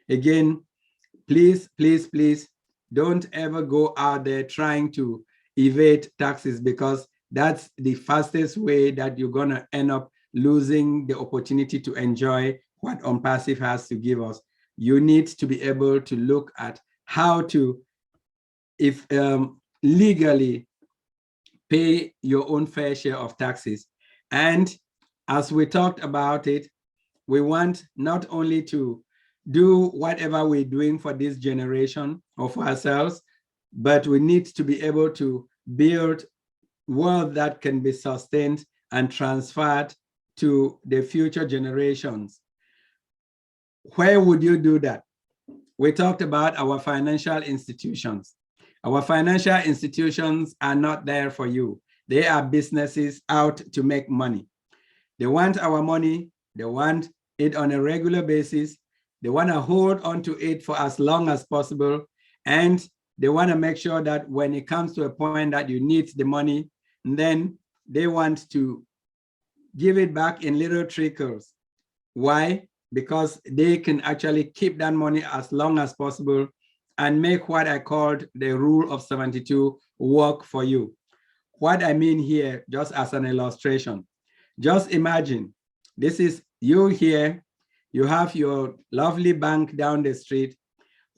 Again, please, please, please don't ever go out there trying to evade taxes, because that's the fastest way that you're going to end up losing the opportunity to enjoy what OnPassive has to give us. You need to be able to look at how to, if legally, pay your own fair share of taxes. And as we talked about it, we want not only to do whatever we're doing for this generation or for ourselves, but we need to be able to build wealth that can be sustained and transferred to the future generations. Where would you do that? We talked about our financial institutions. Our financial institutions are not there for you. They are businesses out to make money. They want our money. They want it on a regular basis. They want to hold on to it for as long as possible. And they want to make sure that when it comes to a point that you need the money, then they want to give it back in little trickles. Why? Because they can actually keep that money as long as possible and make what I called the rule of 72 work for you. What I mean here, just as an illustration, just imagine, this is you here, you have your lovely bank down the street.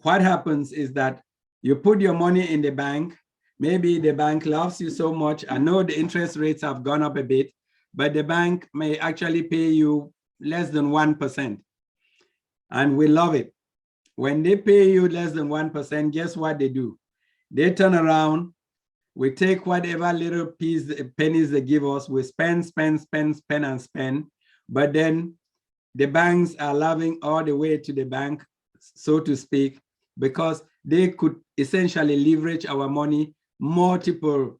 What happens is that you put your money in the bank. Maybe the bank loves you so much. I know the interest rates have gone up a bit, but the bank may actually pay you less than 1%. And we love it. When they pay you less than 1%, guess what they do? They turn around, we take whatever little pennies they give us, we spend, and spend. But then the banks are laughing all the way to the bank, so to speak, because they could essentially leverage our money multiple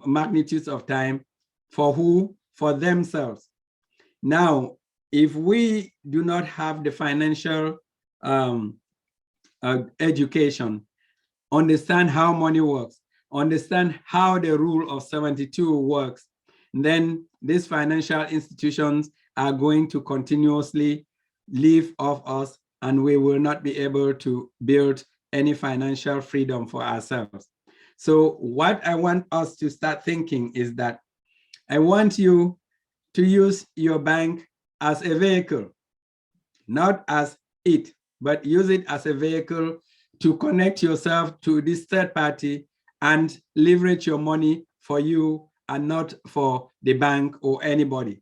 magnitudes of time. For who? For themselves. Now, if we do not have the financial education, understand how money works, understand how the rule of 72 works, then these financial institutions are going to continuously live off us, and we will not be able to build any financial freedom for ourselves. So what I want us to start thinking is that I want you to use your bank as a vehicle, not as it, but use it as a vehicle to connect yourself to this third party and leverage your money for you and not for the bank or anybody.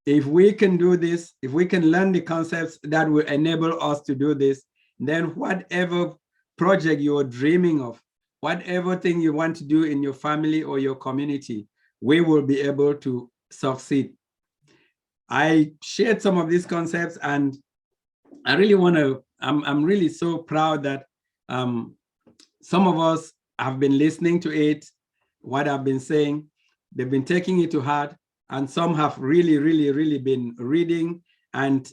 If we can do this, if we can learn the concepts that will enable us to do this, then whatever project you're dreaming of, whatever thing you want to do in your family or your community, we will be able to succeed. I shared some of these concepts, and I really want to, I'm really so proud that some of us have been listening to it, what I've been saying. They've been taking it to heart, and some have really been reading and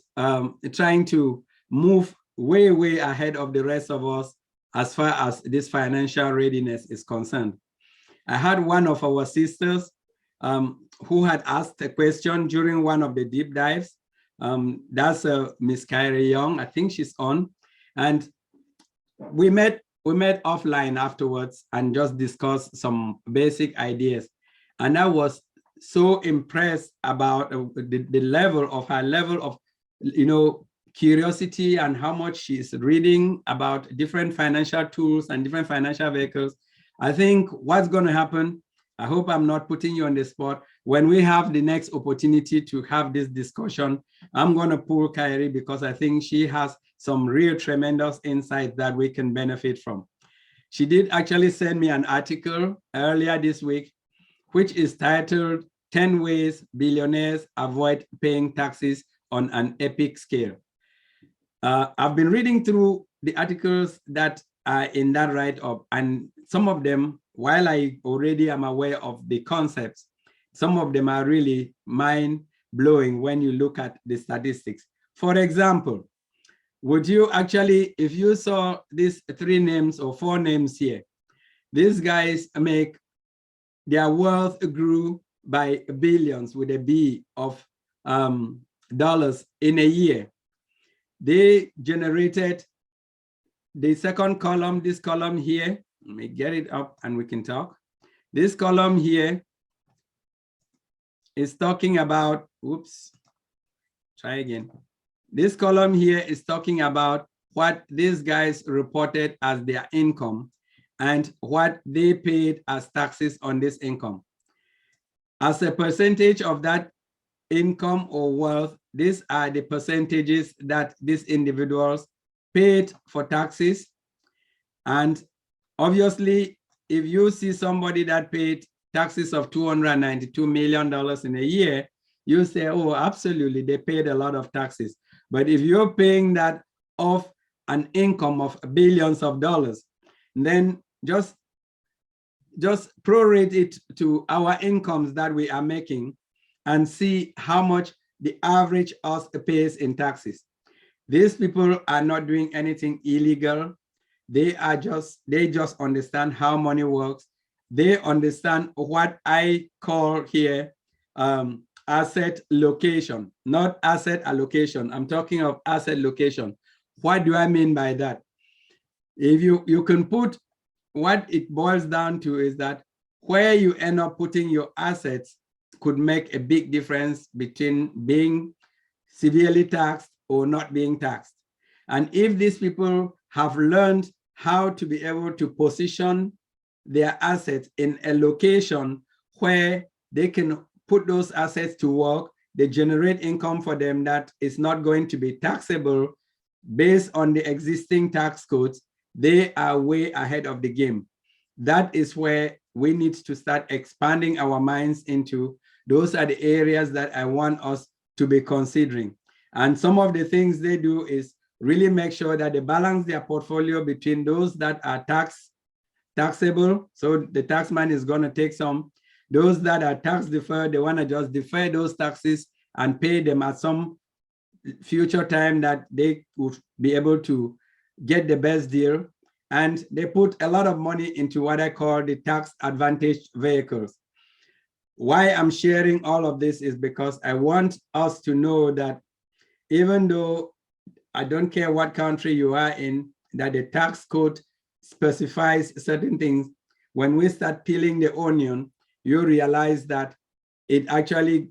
trying to move way ahead of the rest of us as far as this financial readiness is concerned. I had one of our sisters who had asked a question during one of the deep dives. That's Miss Kyrie Young. I think she's on. And we met offline afterwards and just discussed some basic ideas. And I was so impressed about the level of her level of, curiosity and how much she's reading about different financial tools and different financial vehicles. I think what's going to happen, I hope I'm not putting you on the spot, when we have the next opportunity to have this discussion, I'm going to pull Kyrie because I think she has some real tremendous insights that we can benefit from. She did actually send me an article earlier this week, which is titled 10 Ways Billionaires Avoid Paying Taxes on an Epic Scale. I've been reading through the articles that are in that write-up, and some of them, while I already am aware of the concepts, some of them are really mind-blowing when you look at the statistics. For example, would you actually, if you saw these 3 names or 4 names here, these guys make their wealth grew by billions with a B of dollars in a year. They generated the second column, this column here. Let me get it up and we can talk. This column here is talking about, oops, try again. This column here is talking about what these guys reported as their income and what they paid as taxes on this income. As a percentage of that income or wealth, these are the percentages that these individuals paid for taxes. And obviously, if you see somebody that paid taxes of $292 million in a year, you say, oh, absolutely, they paid a lot of taxes. But if you're paying that off an income of billions of dollars, then just prorate it to our incomes that we are making and see how much the average us pays in taxes. These people are not doing anything illegal. They just understand how money works. They understand what I call here asset location, not asset allocation. I'm talking of asset location. What do I mean by that? If you can put, what it boils down to is that where you end up putting your assets could make a big difference between being severely taxed or not being taxed. And if these people have learned how to be able to position their assets in a location where they can put those assets to work, they generate income for them that is not going to be taxable based on the existing tax codes, they are way ahead of the game. That is where we need to start expanding our minds into. Those are the areas that I want us to be considering. And some of the things they do is really make sure that they balance their portfolio between those that are taxable. So the taxman is going to take some. Those that are tax deferred, they want to just defer those taxes and pay them at some future time that they would be able to get the best deal. And they put a lot of money into what I call the tax advantage vehicles. Why I'm sharing all of this is because I want us to know that even though I don't care what country you are in, that the tax code specifies certain things, when we start peeling the onion, you realize that it actually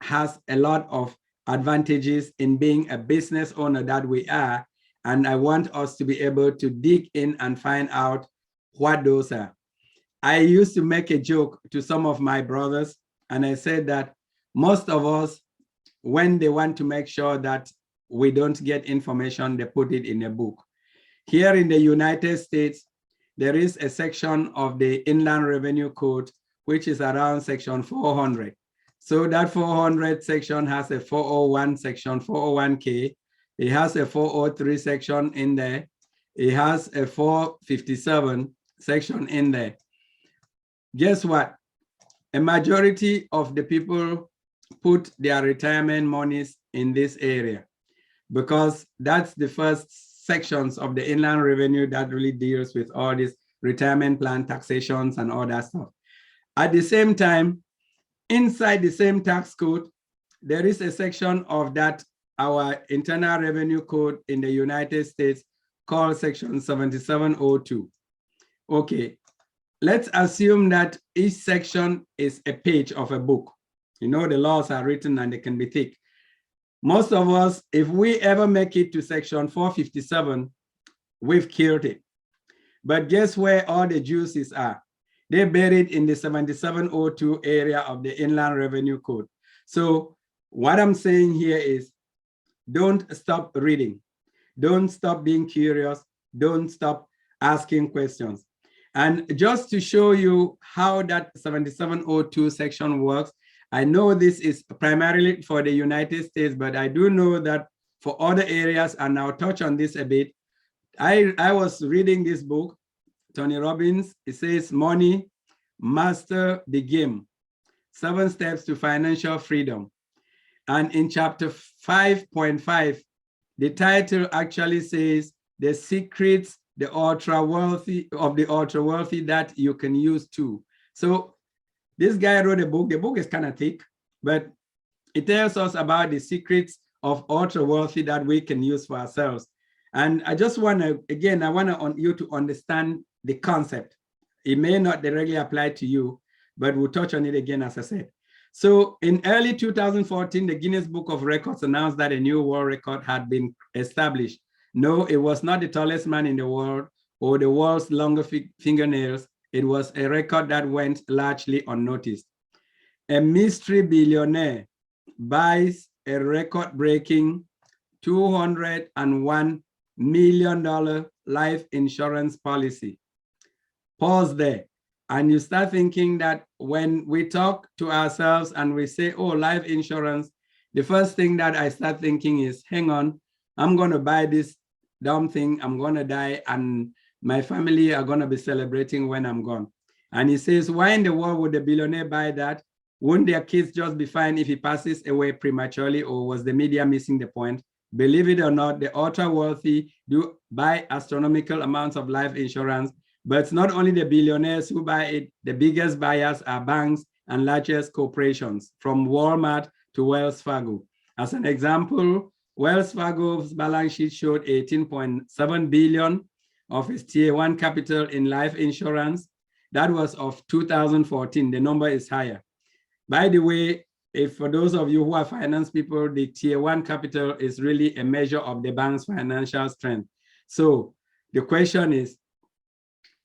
has a lot of advantages in being a business owner that we are. And I want us to be able to dig in and find out what those are. I used to make a joke to some of my brothers, and I said that most of us, when they want to make sure that we don't get information, they put it in a book. Here in the United States, there is a section of the Inland Revenue Code, which is around section 400. So that 400 section has a 401 section, 401k. It has a 403 section in there. It has a 457 section in there. Guess what? A majority of the people put their retirement monies in this area because that's the first sections of the Inland Revenue that really deals with all these retirement plan taxations and all that stuff. At the same time, inside the same tax code, there is a section of that, our Internal Revenue Code in the United States called section 7702. Okay, let's assume that each section is a page of a book. You know, the laws are written and they can be thick. Most of us, if we ever make it to section 457, we've killed it. But guess where all the juices are? They're buried in the 7702 area of the Inland Revenue Code. So what I'm saying here is, don't stop reading. Don't stop being curious. Don't stop asking questions. And just to show you how that 7702 section works, I know this is primarily for the United States, but I do know that for other areas, and I'll touch on this a bit. I was reading this book, Tony Robbins. It says, Money, Master the Game, 7 Steps to Financial Freedom. And in chapter 5.5, the title actually says, The Secrets the ultra wealthy that you can use too. So this guy wrote a book. The book is kind of thick, but it tells us about the secrets of ultra wealthy that we can use for ourselves. And I just want to, again, I want you to understand the concept. It may not directly apply to you, but we'll touch on it again, as I said. So in early 2014, the Guinness Book of Records announced that a new world record had been established. No, it was not the tallest man in the world or the world's longest fingernails. It was a record that went largely unnoticed. A mystery billionaire buys a record-breaking $201 million life insurance policy. Pause there. And you start thinking that when we talk to ourselves and we say, oh, life insurance, the first thing that I start thinking is, hang on, I'm going to buy this dumb thing. I'm going to die and my family are going to be celebrating when I'm gone. And he says, why in the world would a billionaire buy that? Wouldn't their kids just be fine if he passes away prematurely, or was the media missing the point? Believe it or not, the ultra wealthy do buy astronomical amounts of life insurance, but it's not only the billionaires who buy it. The biggest buyers are banks and largest corporations, from Walmart to Wells Fargo. As an example, Wells Fargo's balance sheet showed 18.7 billion of its tier 1 capital in life insurance. That was of 2014. The number is higher. By the way, if for those of you who are finance people, the tier 1 capital is really a measure of the bank's financial strength. So the question is,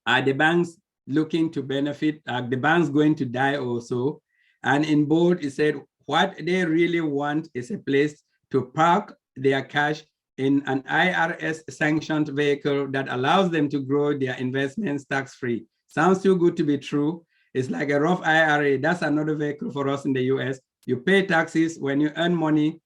are the banks looking to benefit? Are the banks going to die also? And in bold, it said, what they really want is a place to park their cash in an IRS sanctioned vehicle that allows them to grow their investments tax-free. Sounds too good to be true. It's like a Roth IRA. That's another vehicle for us in the US. You pay taxes when you earn money,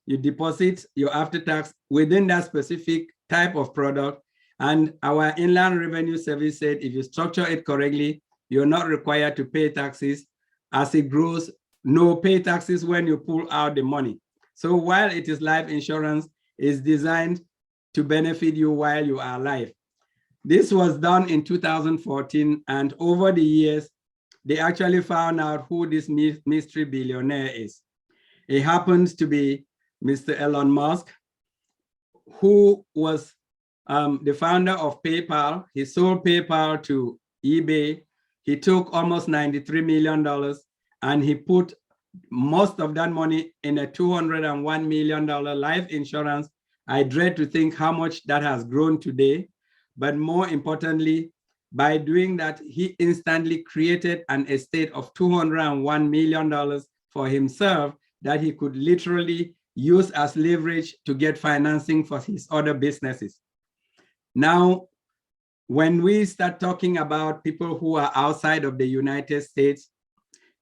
you deposit your after tax within that specific type of product. And our Inland Revenue Service said, if you structure it correctly, you're not required to pay taxes. As it grows, no pay taxes when you pull out the money. So while it is life insurance, it's designed to benefit you while you are alive. This was done in 2014, and over the years, they actually found out who this mystery billionaire is. It happens to be Mr. Elon Musk, who was the founder of PayPal. He sold PayPal to eBay. He took almost $93 million, and he put most of that money in a $201 million life insurance. I dread to think how much that has grown today. But more importantly, by doing that, he instantly created an estate of $201 million for himself that he could literally use as leverage to get financing for his other businesses. Now, when we start talking about people who are outside of the United States,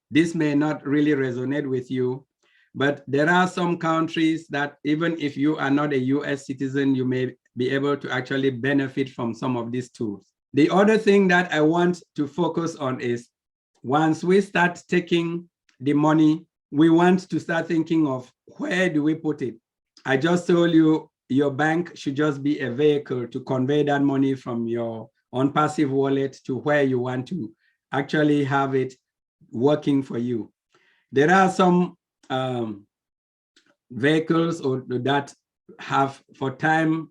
this may not really resonate with you, but there are some countries that even if you are not a US citizen, you may be able to actually benefit from some of these tools. The other thing that I want to focus on is, once we start taking the money, we want to start thinking of where do we put it? I just told you your bank should just be a vehicle to convey that money from your own passive wallet to where you want to actually have it working for you. There are some vehicles that have for time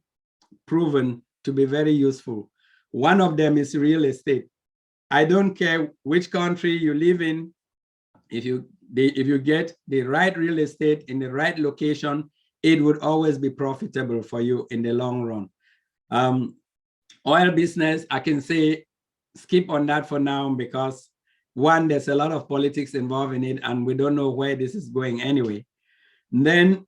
proven to be very useful. One of them is real estate. I don't care which country you live in, if you get the right real estate in the right location, it would always be profitable for you in the long run. Oil business, I can say skip on that for now, because one, there's a lot of politics involved in it, and we don't know where this is going anyway. And then,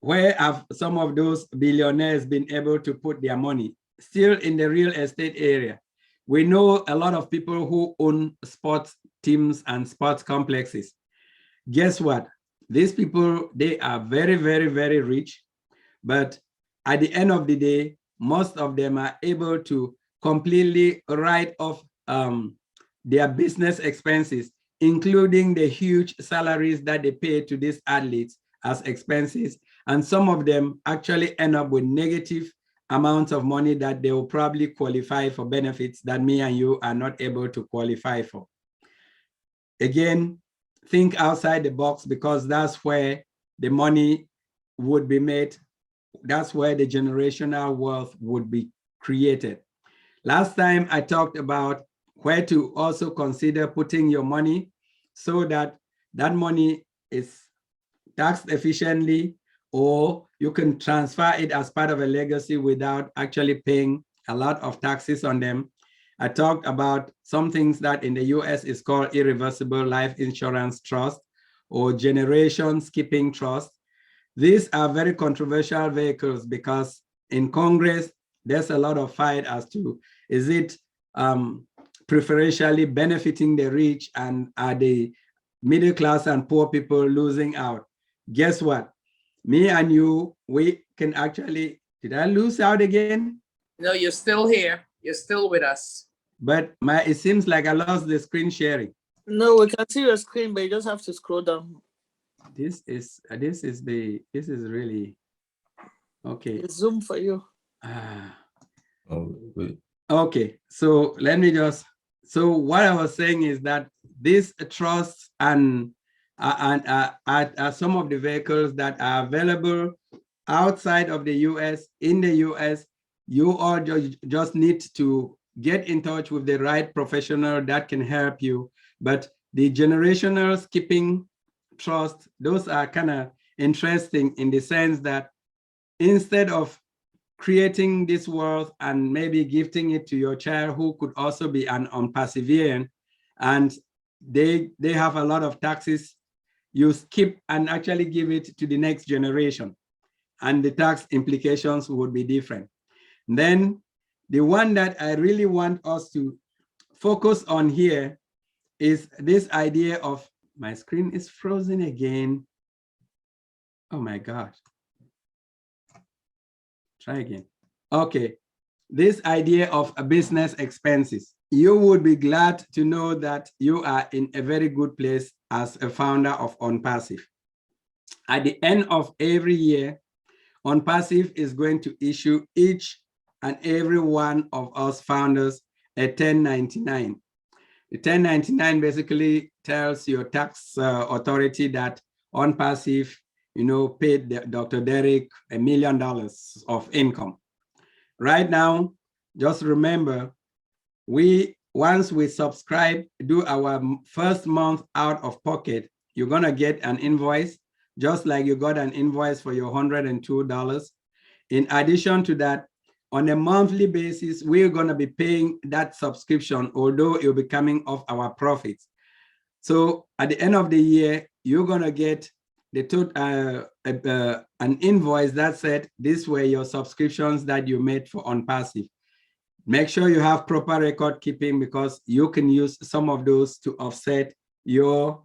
where have some of those billionaires been able to put their money? Still in the real estate area. We know a lot of people who own sports teams and sports complexes. Guess what? These people, they are very, very, very rich. But at the end of the day, most of them are able to completely write off their business expenses, including the huge salaries that they pay to these athletes as expenses. And some of them actually end up with negative amounts of money that they will probably qualify for benefits that me and you are not able to qualify for. Again, think outside the box, because that's where the money would be made. That's where the generational wealth would be created. Last time I talked about where to also consider putting your money so that that money is taxed efficiently, or you can transfer it as part of a legacy without actually paying a lot of taxes on them. I talked about some things that in the US is called irreversible life insurance trust or generation skipping trust. These are very controversial vehicles because in Congress, there's a lot of fight as to, is it preferentially benefiting the rich, and are the middle class and poor people losing out? Guess what? Me and you, we can actually, did I lose out again? No, you're still here. You're still with us. But it seems like I lost the screen sharing. No, we can see your screen, but you just have to scroll down. This is really okay. It's Zoom for you. Oh, wait. Okay, so let me just. So what I was saying is that this trust and some of the vehicles that are available outside of the US, in the US, you all just need to get in touch with the right professional that can help you. But the generational skipping trust, those are kind of interesting in the sense that instead of creating this wealth and maybe gifting it to your child who could also be an unperseverant, and they have a lot of taxes, you skip and actually give it to the next generation, and the tax implications would be different. Then the one that I really want us to focus on here is this idea of, my screen is frozen again. Oh my God. Try again. Okay, this idea of a business expenses. You would be glad to know that you are in a very good place as a founder of OnPassive. At the end of every year, OnPassive is going to issue each and every one of us founders a 1099. The 1099 basically tells your tax authority that OnPassive, paid Dr. Derek $1 million of income. Right now, just remember, once we subscribe, do our first month out of pocket, you're gonna get an invoice, just like you got an invoice for your $102. In addition to that, on a monthly basis, we're gonna be paying that subscription, although it'll be coming off our profits. So at the end of the year, you're gonna get an invoice that said, these were your subscriptions that you made for OnPassive. Make sure you have proper record keeping, because you can use some of those to offset your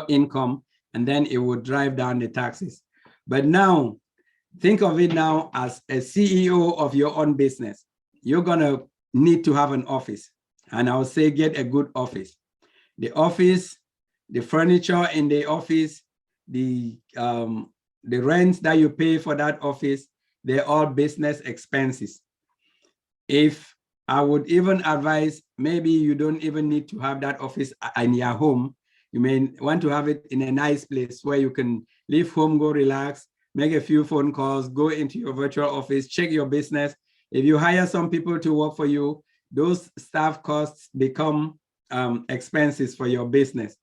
income, and then it would drive down the taxes. But now, think of it now as a CEO of your own business. You're gonna need to have an office, and I would say get a good office. The office, the furniture in the office, the rent that you pay for that office, they're all business expenses. If I would even advise, maybe you don't even need to have that office in your home. You may want to have it in a nice place where you can leave home, go relax, make a few phone calls, go into your virtual office, check your business. If you hire some people to work for you, those staff costs become expenses for your business.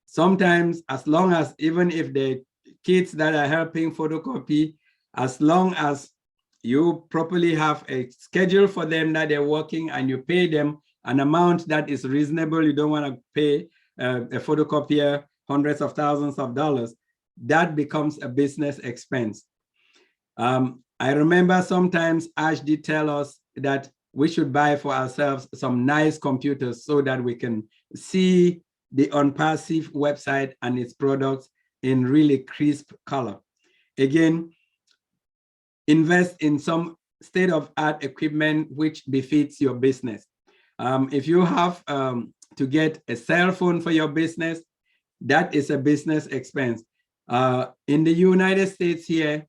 Sometimes, as long as, even if the kids that are helping photocopy, as long as you properly have a schedule for them that they're working and you pay them an amount that is reasonable, you don't want to pay a photocopier hundreds of thousands of dollars, that becomes a business expense. I remember sometimes Ash did tell us that we should buy for ourselves some nice computers so that we can see the OnPassive website and its products in really crisp color. Again, invest in some state-of-art equipment which befits your business. If you have to get a cell phone for your business, that is a business expense. In the United States here,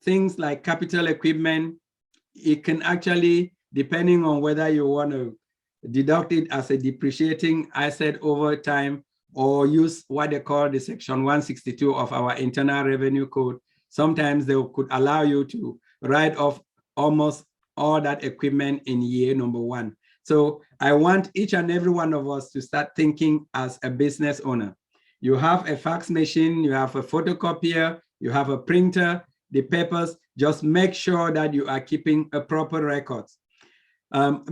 things like capital equipment, it can actually, depending on whether you want to deduct it as a depreciating asset over time or use what they call the Section 162 of our Internal Revenue Code, sometimes they could allow you to write off almost all that equipment in year number one. So I want each and every one of us to start thinking as a business owner. You have a fax machine, you have a photocopier, you have a printer, the papers, just make sure that you are keeping a proper records.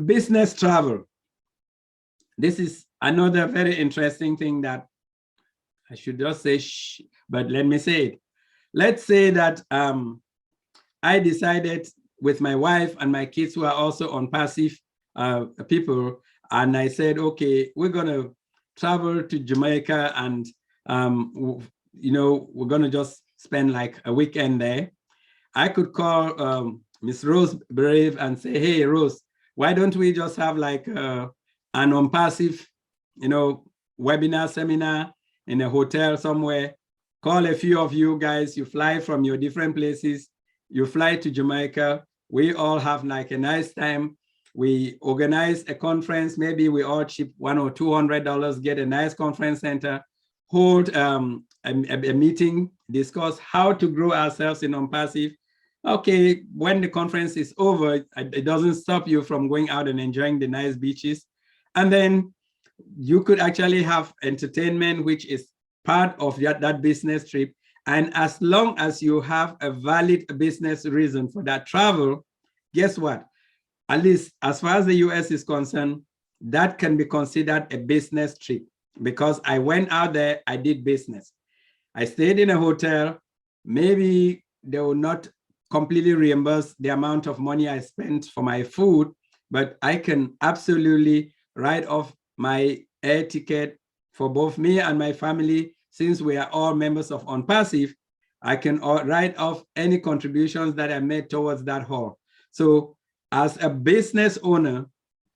Business travel. This is another very interesting thing that I should just say, shh, but let me say it. Let's say that I decided with my wife and my kids who are also OnPassive people, and I said, okay, we're gonna travel to Jamaica and we're gonna just spend like a weekend there. I could call Miss Rose Brave and say, hey, Rose, why don't we just have like an on-passive, webinar, seminar in a hotel somewhere? Call a few of you guys, you fly from your different places, you fly to Jamaica, we all have like a nice time. We organize a conference, maybe we all chip $100 or $200, get a nice conference center, hold a meeting, discuss how to grow ourselves in on-passive. Okay, when the conference is over, it doesn't stop you from going out and enjoying the nice beaches. And then you could actually have entertainment, which is part of that business trip. And as long as you have a valid business reason for that travel, guess what? At least as far as the US is concerned, that can be considered a business trip because I went out there, I did business. I stayed in a hotel. Maybe they will not completely reimburse the amount of money I spent for my food, but I can absolutely write off my air ticket for both me and my family. Since we are all members of OnPassive, I can write off any contributions that I made towards that hall. So as a business owner,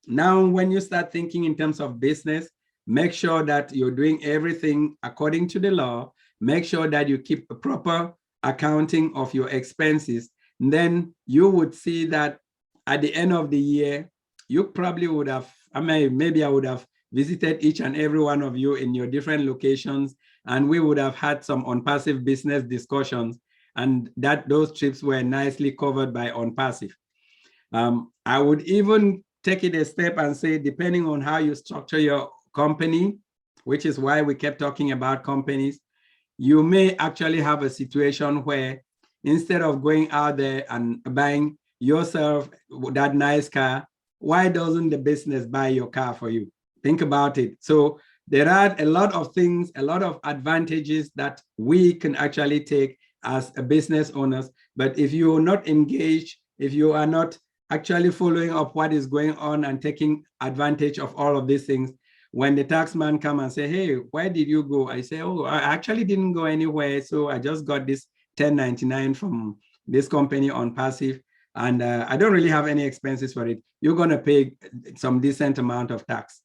now when you start thinking in terms of business, make sure that you're doing everything according to the law. Make sure that you keep a proper accounting of your expenses. And then you would see that at the end of the year, you probably would have, maybe I would have visited each and every one of you in your different locations, and we would have had some OnPassive business discussions, and those trips were nicely covered by OnPassive. I would even take it a step and say, depending on how you structure your company, which is why we kept talking about companies, you may actually have a situation where instead of going out there and buying yourself that nice car, why doesn't the business buy your car for you? Think about it. So there are a lot of things, a lot of advantages that we can actually take as a business owners. But if you're not engaged, if you are not actually following up what is going on and taking advantage of all of these things, when the taxman come and say, hey, where did you go? I say, oh, I actually didn't go anywhere. So I just got this 1099 from this company OnPassive, and I don't really have any expenses for it. You're going to pay some decent amount of tax.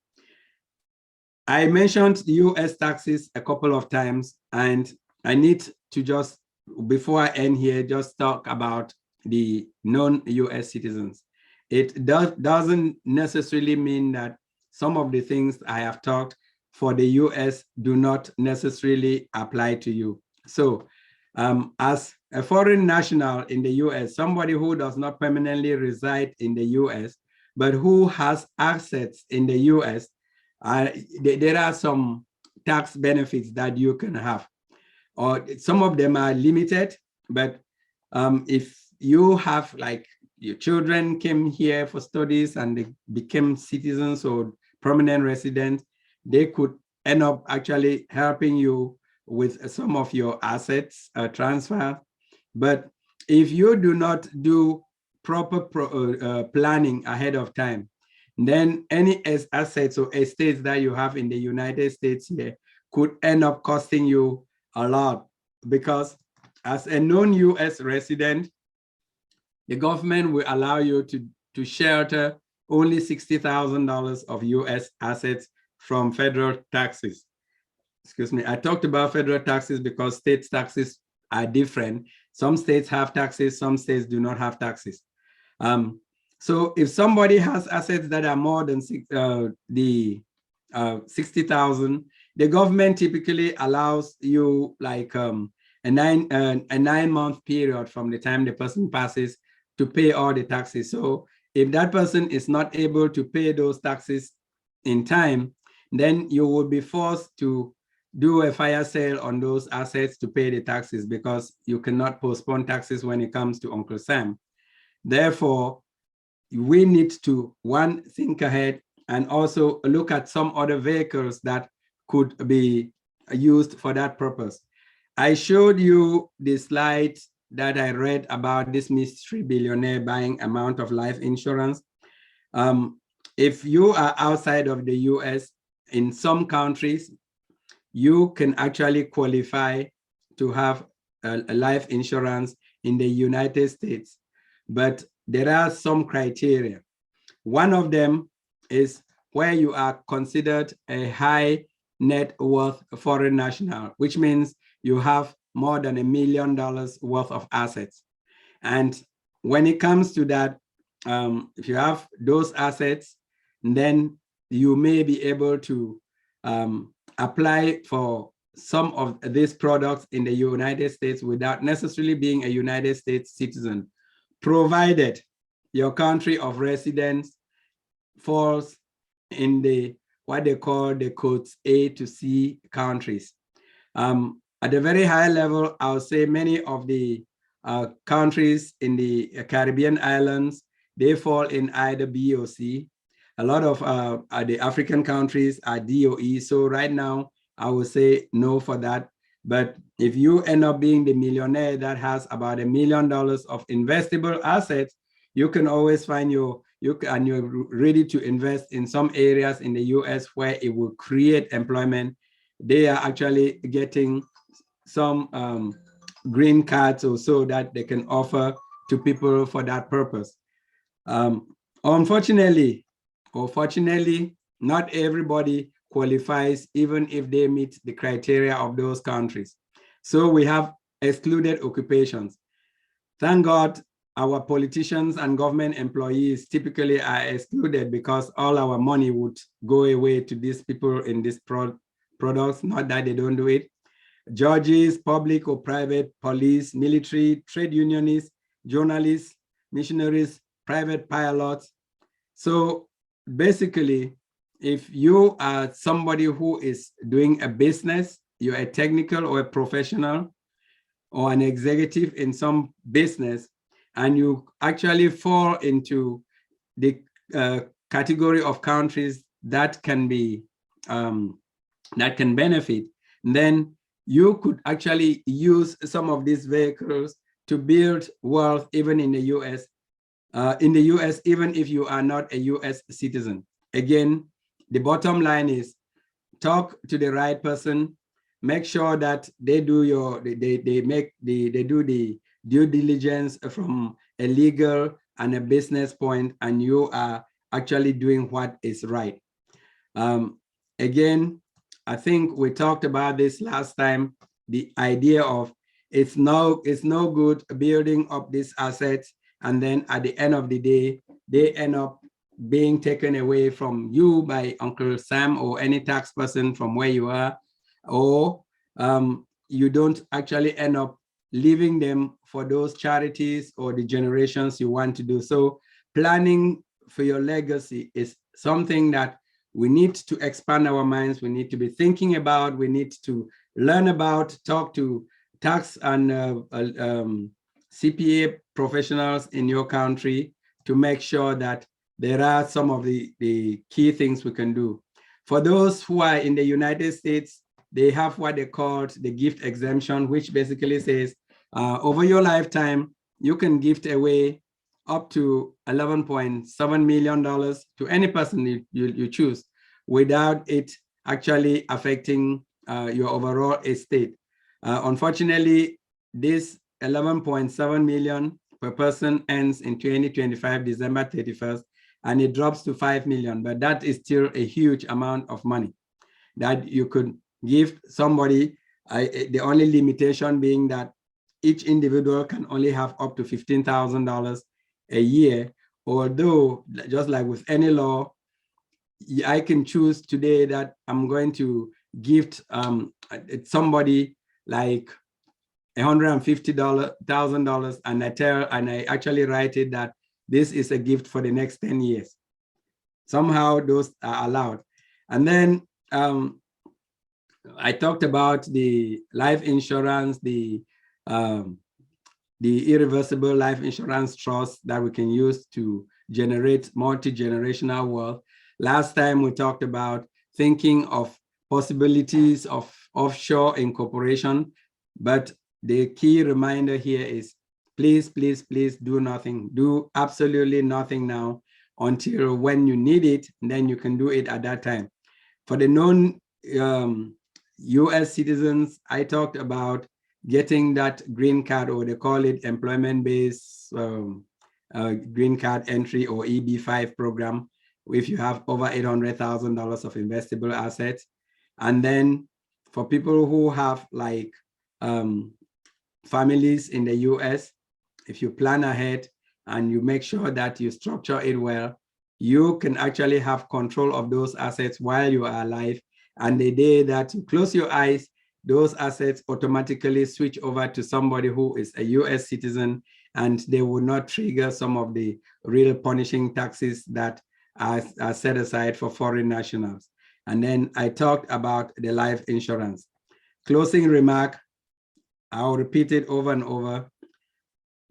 I mentioned US taxes a couple of times, and I need to just, before I end here, just talk about the non-US citizens. It doesn't necessarily mean that some of the things I have talked for the US do not necessarily apply to you. So as a foreign national in the US, somebody who does not permanently reside in the US, but who has assets in the US, there are some tax benefits that you can have. Or some of them are limited, but if you have, like, your children came here for studies and they became citizens or permanent residents, they could end up actually helping you with some of your assets transfer. But if you do not do proper planning ahead of time, then any assets or estates that you have in the United States here could end up costing you a lot, because as a non-US resident, the government will allow you to shelter only $60,000 of US assets from federal taxes. Excuse me, I talked about federal taxes because state taxes are different. Some states have taxes, some states do not have taxes. So if somebody has assets that are more than 60,000, the government typically allows you like a 9-month period from the time the person passes to pay all the taxes. So if that person is not able to pay those taxes in time, then you will be forced to do a fire sale on those assets to pay the taxes, because you cannot postpone taxes when it comes to Uncle Sam. Therefore, we need to, one, think ahead and also look at some other vehicles that could be used for that purpose. I showed you the slide that I read about this mystery billionaire buying amount of life insurance. If you are outside of the US, in some countries, you can actually qualify to have a life insurance in the United States. But there are some criteria. One of them is where you are considered a high net worth foreign national, which means you have more than $1 million worth of assets. And when it comes to that, if you have those assets, then you may be able to apply for some of these products in the United States without necessarily being a United States citizen, provided your country of residence falls in the what they call the codes A to C countries. At a very high level, I'll say many of the countries in the Caribbean islands, they fall in either B or C. A lot of the African countries are D or E. So right now, I would say no for that. But if you end up being the millionaire that has about $1 million of investable assets, you can always find you're ready to invest in some areas in the US where it will create employment. They are actually getting some green cards or so that they can offer to people for that purpose. Unfortunately, or fortunately, not everybody qualifies even if they meet the criteria of those countries. So we have excluded occupations. Thank God our politicians and government employees typically are excluded because all our money would go away to these people in these products, not that they don't do it. Judges, public or private, police, military, trade unionists, journalists, missionaries, private pilots. So basically, if you are somebody who is doing a business, you're a technical or a professional or an executive in some business, and you actually fall into the category of countries that can be that can benefit, then you could actually use some of these vehicles to build wealth even in the US. Even if you are not a US citizen. Again, the bottom line is talk to the right person, make sure that they do the due diligence from a legal and a business point, and you are actually doing what is right. Again, I think we talked about this last time, the idea of it's no good building up these assets and then at the end of the day, they end up being taken away from you by Uncle Sam or any tax person from where you are, or you don't actually end up leaving them for those charities or the generations you want to do. So planning for your legacy is something that we need to expand our minds. We need to be thinking about, we need to learn about, talk to tax and CPA professionals in your country to make sure that there are some of the key things we can do. For those who are in the United States, they have what they call the gift exemption, which basically says over your lifetime, you can gift away up to $11.7 million to any person you choose without it actually affecting your overall estate. Unfortunately, this 11.7 million per person ends in 2025, December 31st, and it drops to 5 million, but that is still a huge amount of money that you could give somebody. The only limitation being that each individual can only have up to $15,000 a year, although just like with any law, I can choose today that I'm going to gift somebody like $150,000, and I actually write it that this is a gift for the next 10 years. Somehow those are allowed. And then I talked about the life insurance, the irreversible life insurance trust that we can use to generate multi-generational wealth. Last time we talked about thinking of possibilities of offshore incorporation, but the key reminder here is please, please, please do nothing. Do absolutely nothing now until when you need it, and then you can do it at that time. For the non-US citizens, I talked about getting that green card, or they call it employment-based green card entry or EB5 program if you have over $800,000 of investable assets. And then for people who have like families in the US, if you plan ahead and you make sure that you structure it well, you can actually have control of those assets while you are alive. And the day that you close your eyes, those assets automatically switch over to somebody who is a US citizen, and they will not trigger some of the real punishing taxes that are set aside for foreign nationals. And then I talked about the life insurance. Closing remark, I'll repeat it over and over.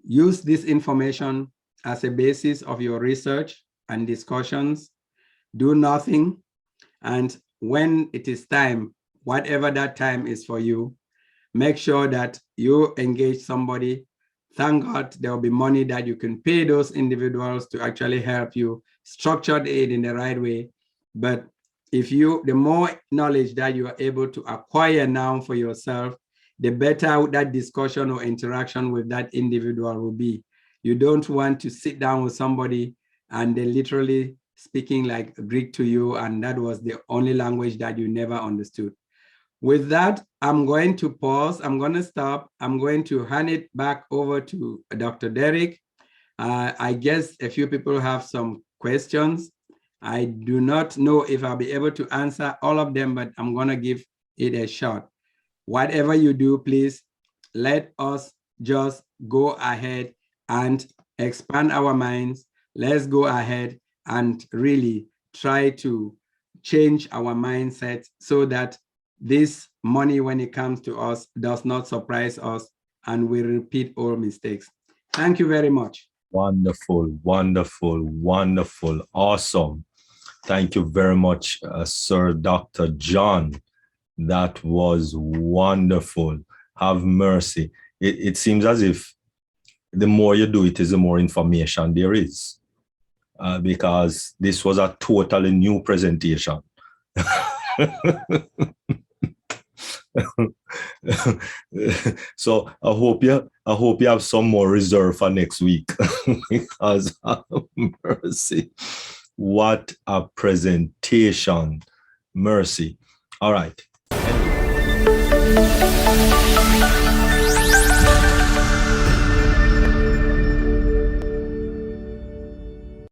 Use this information as a basis of your research and discussions. Do nothing. And when it is time, whatever that time is for you, make sure that you engage somebody. Thank God there will be money that you can pay those individuals to actually help you structure the aid in the right way. But the more knowledge that you are able to acquire now for yourself, the better that discussion or interaction with that individual will be. You don't want to sit down with somebody and they literally speaking like Greek to you, and that was the only language that you never understood. With that, I'm going to pause. I'm going to stop. I'm going to hand it back over to Dr. Derek. I guess a few people have some questions. I do not know if I'll be able to answer all of them, but I'm going to give it a shot. Whatever you do, please let us just go ahead and expand our minds. Let's go ahead and really try to change our mindset so that this money, when it comes to us, does not surprise us and we repeat our mistakes. Thank you very much. Wonderful, wonderful, wonderful, awesome. Thank you very much, Sir Dr. John. That was wonderful. Have mercy. It seems as if the more you do it is the more information there is, because this was a totally new presentation. So I hope you have some more reserve for next week, because mercy, what a presentation. Mercy. All right.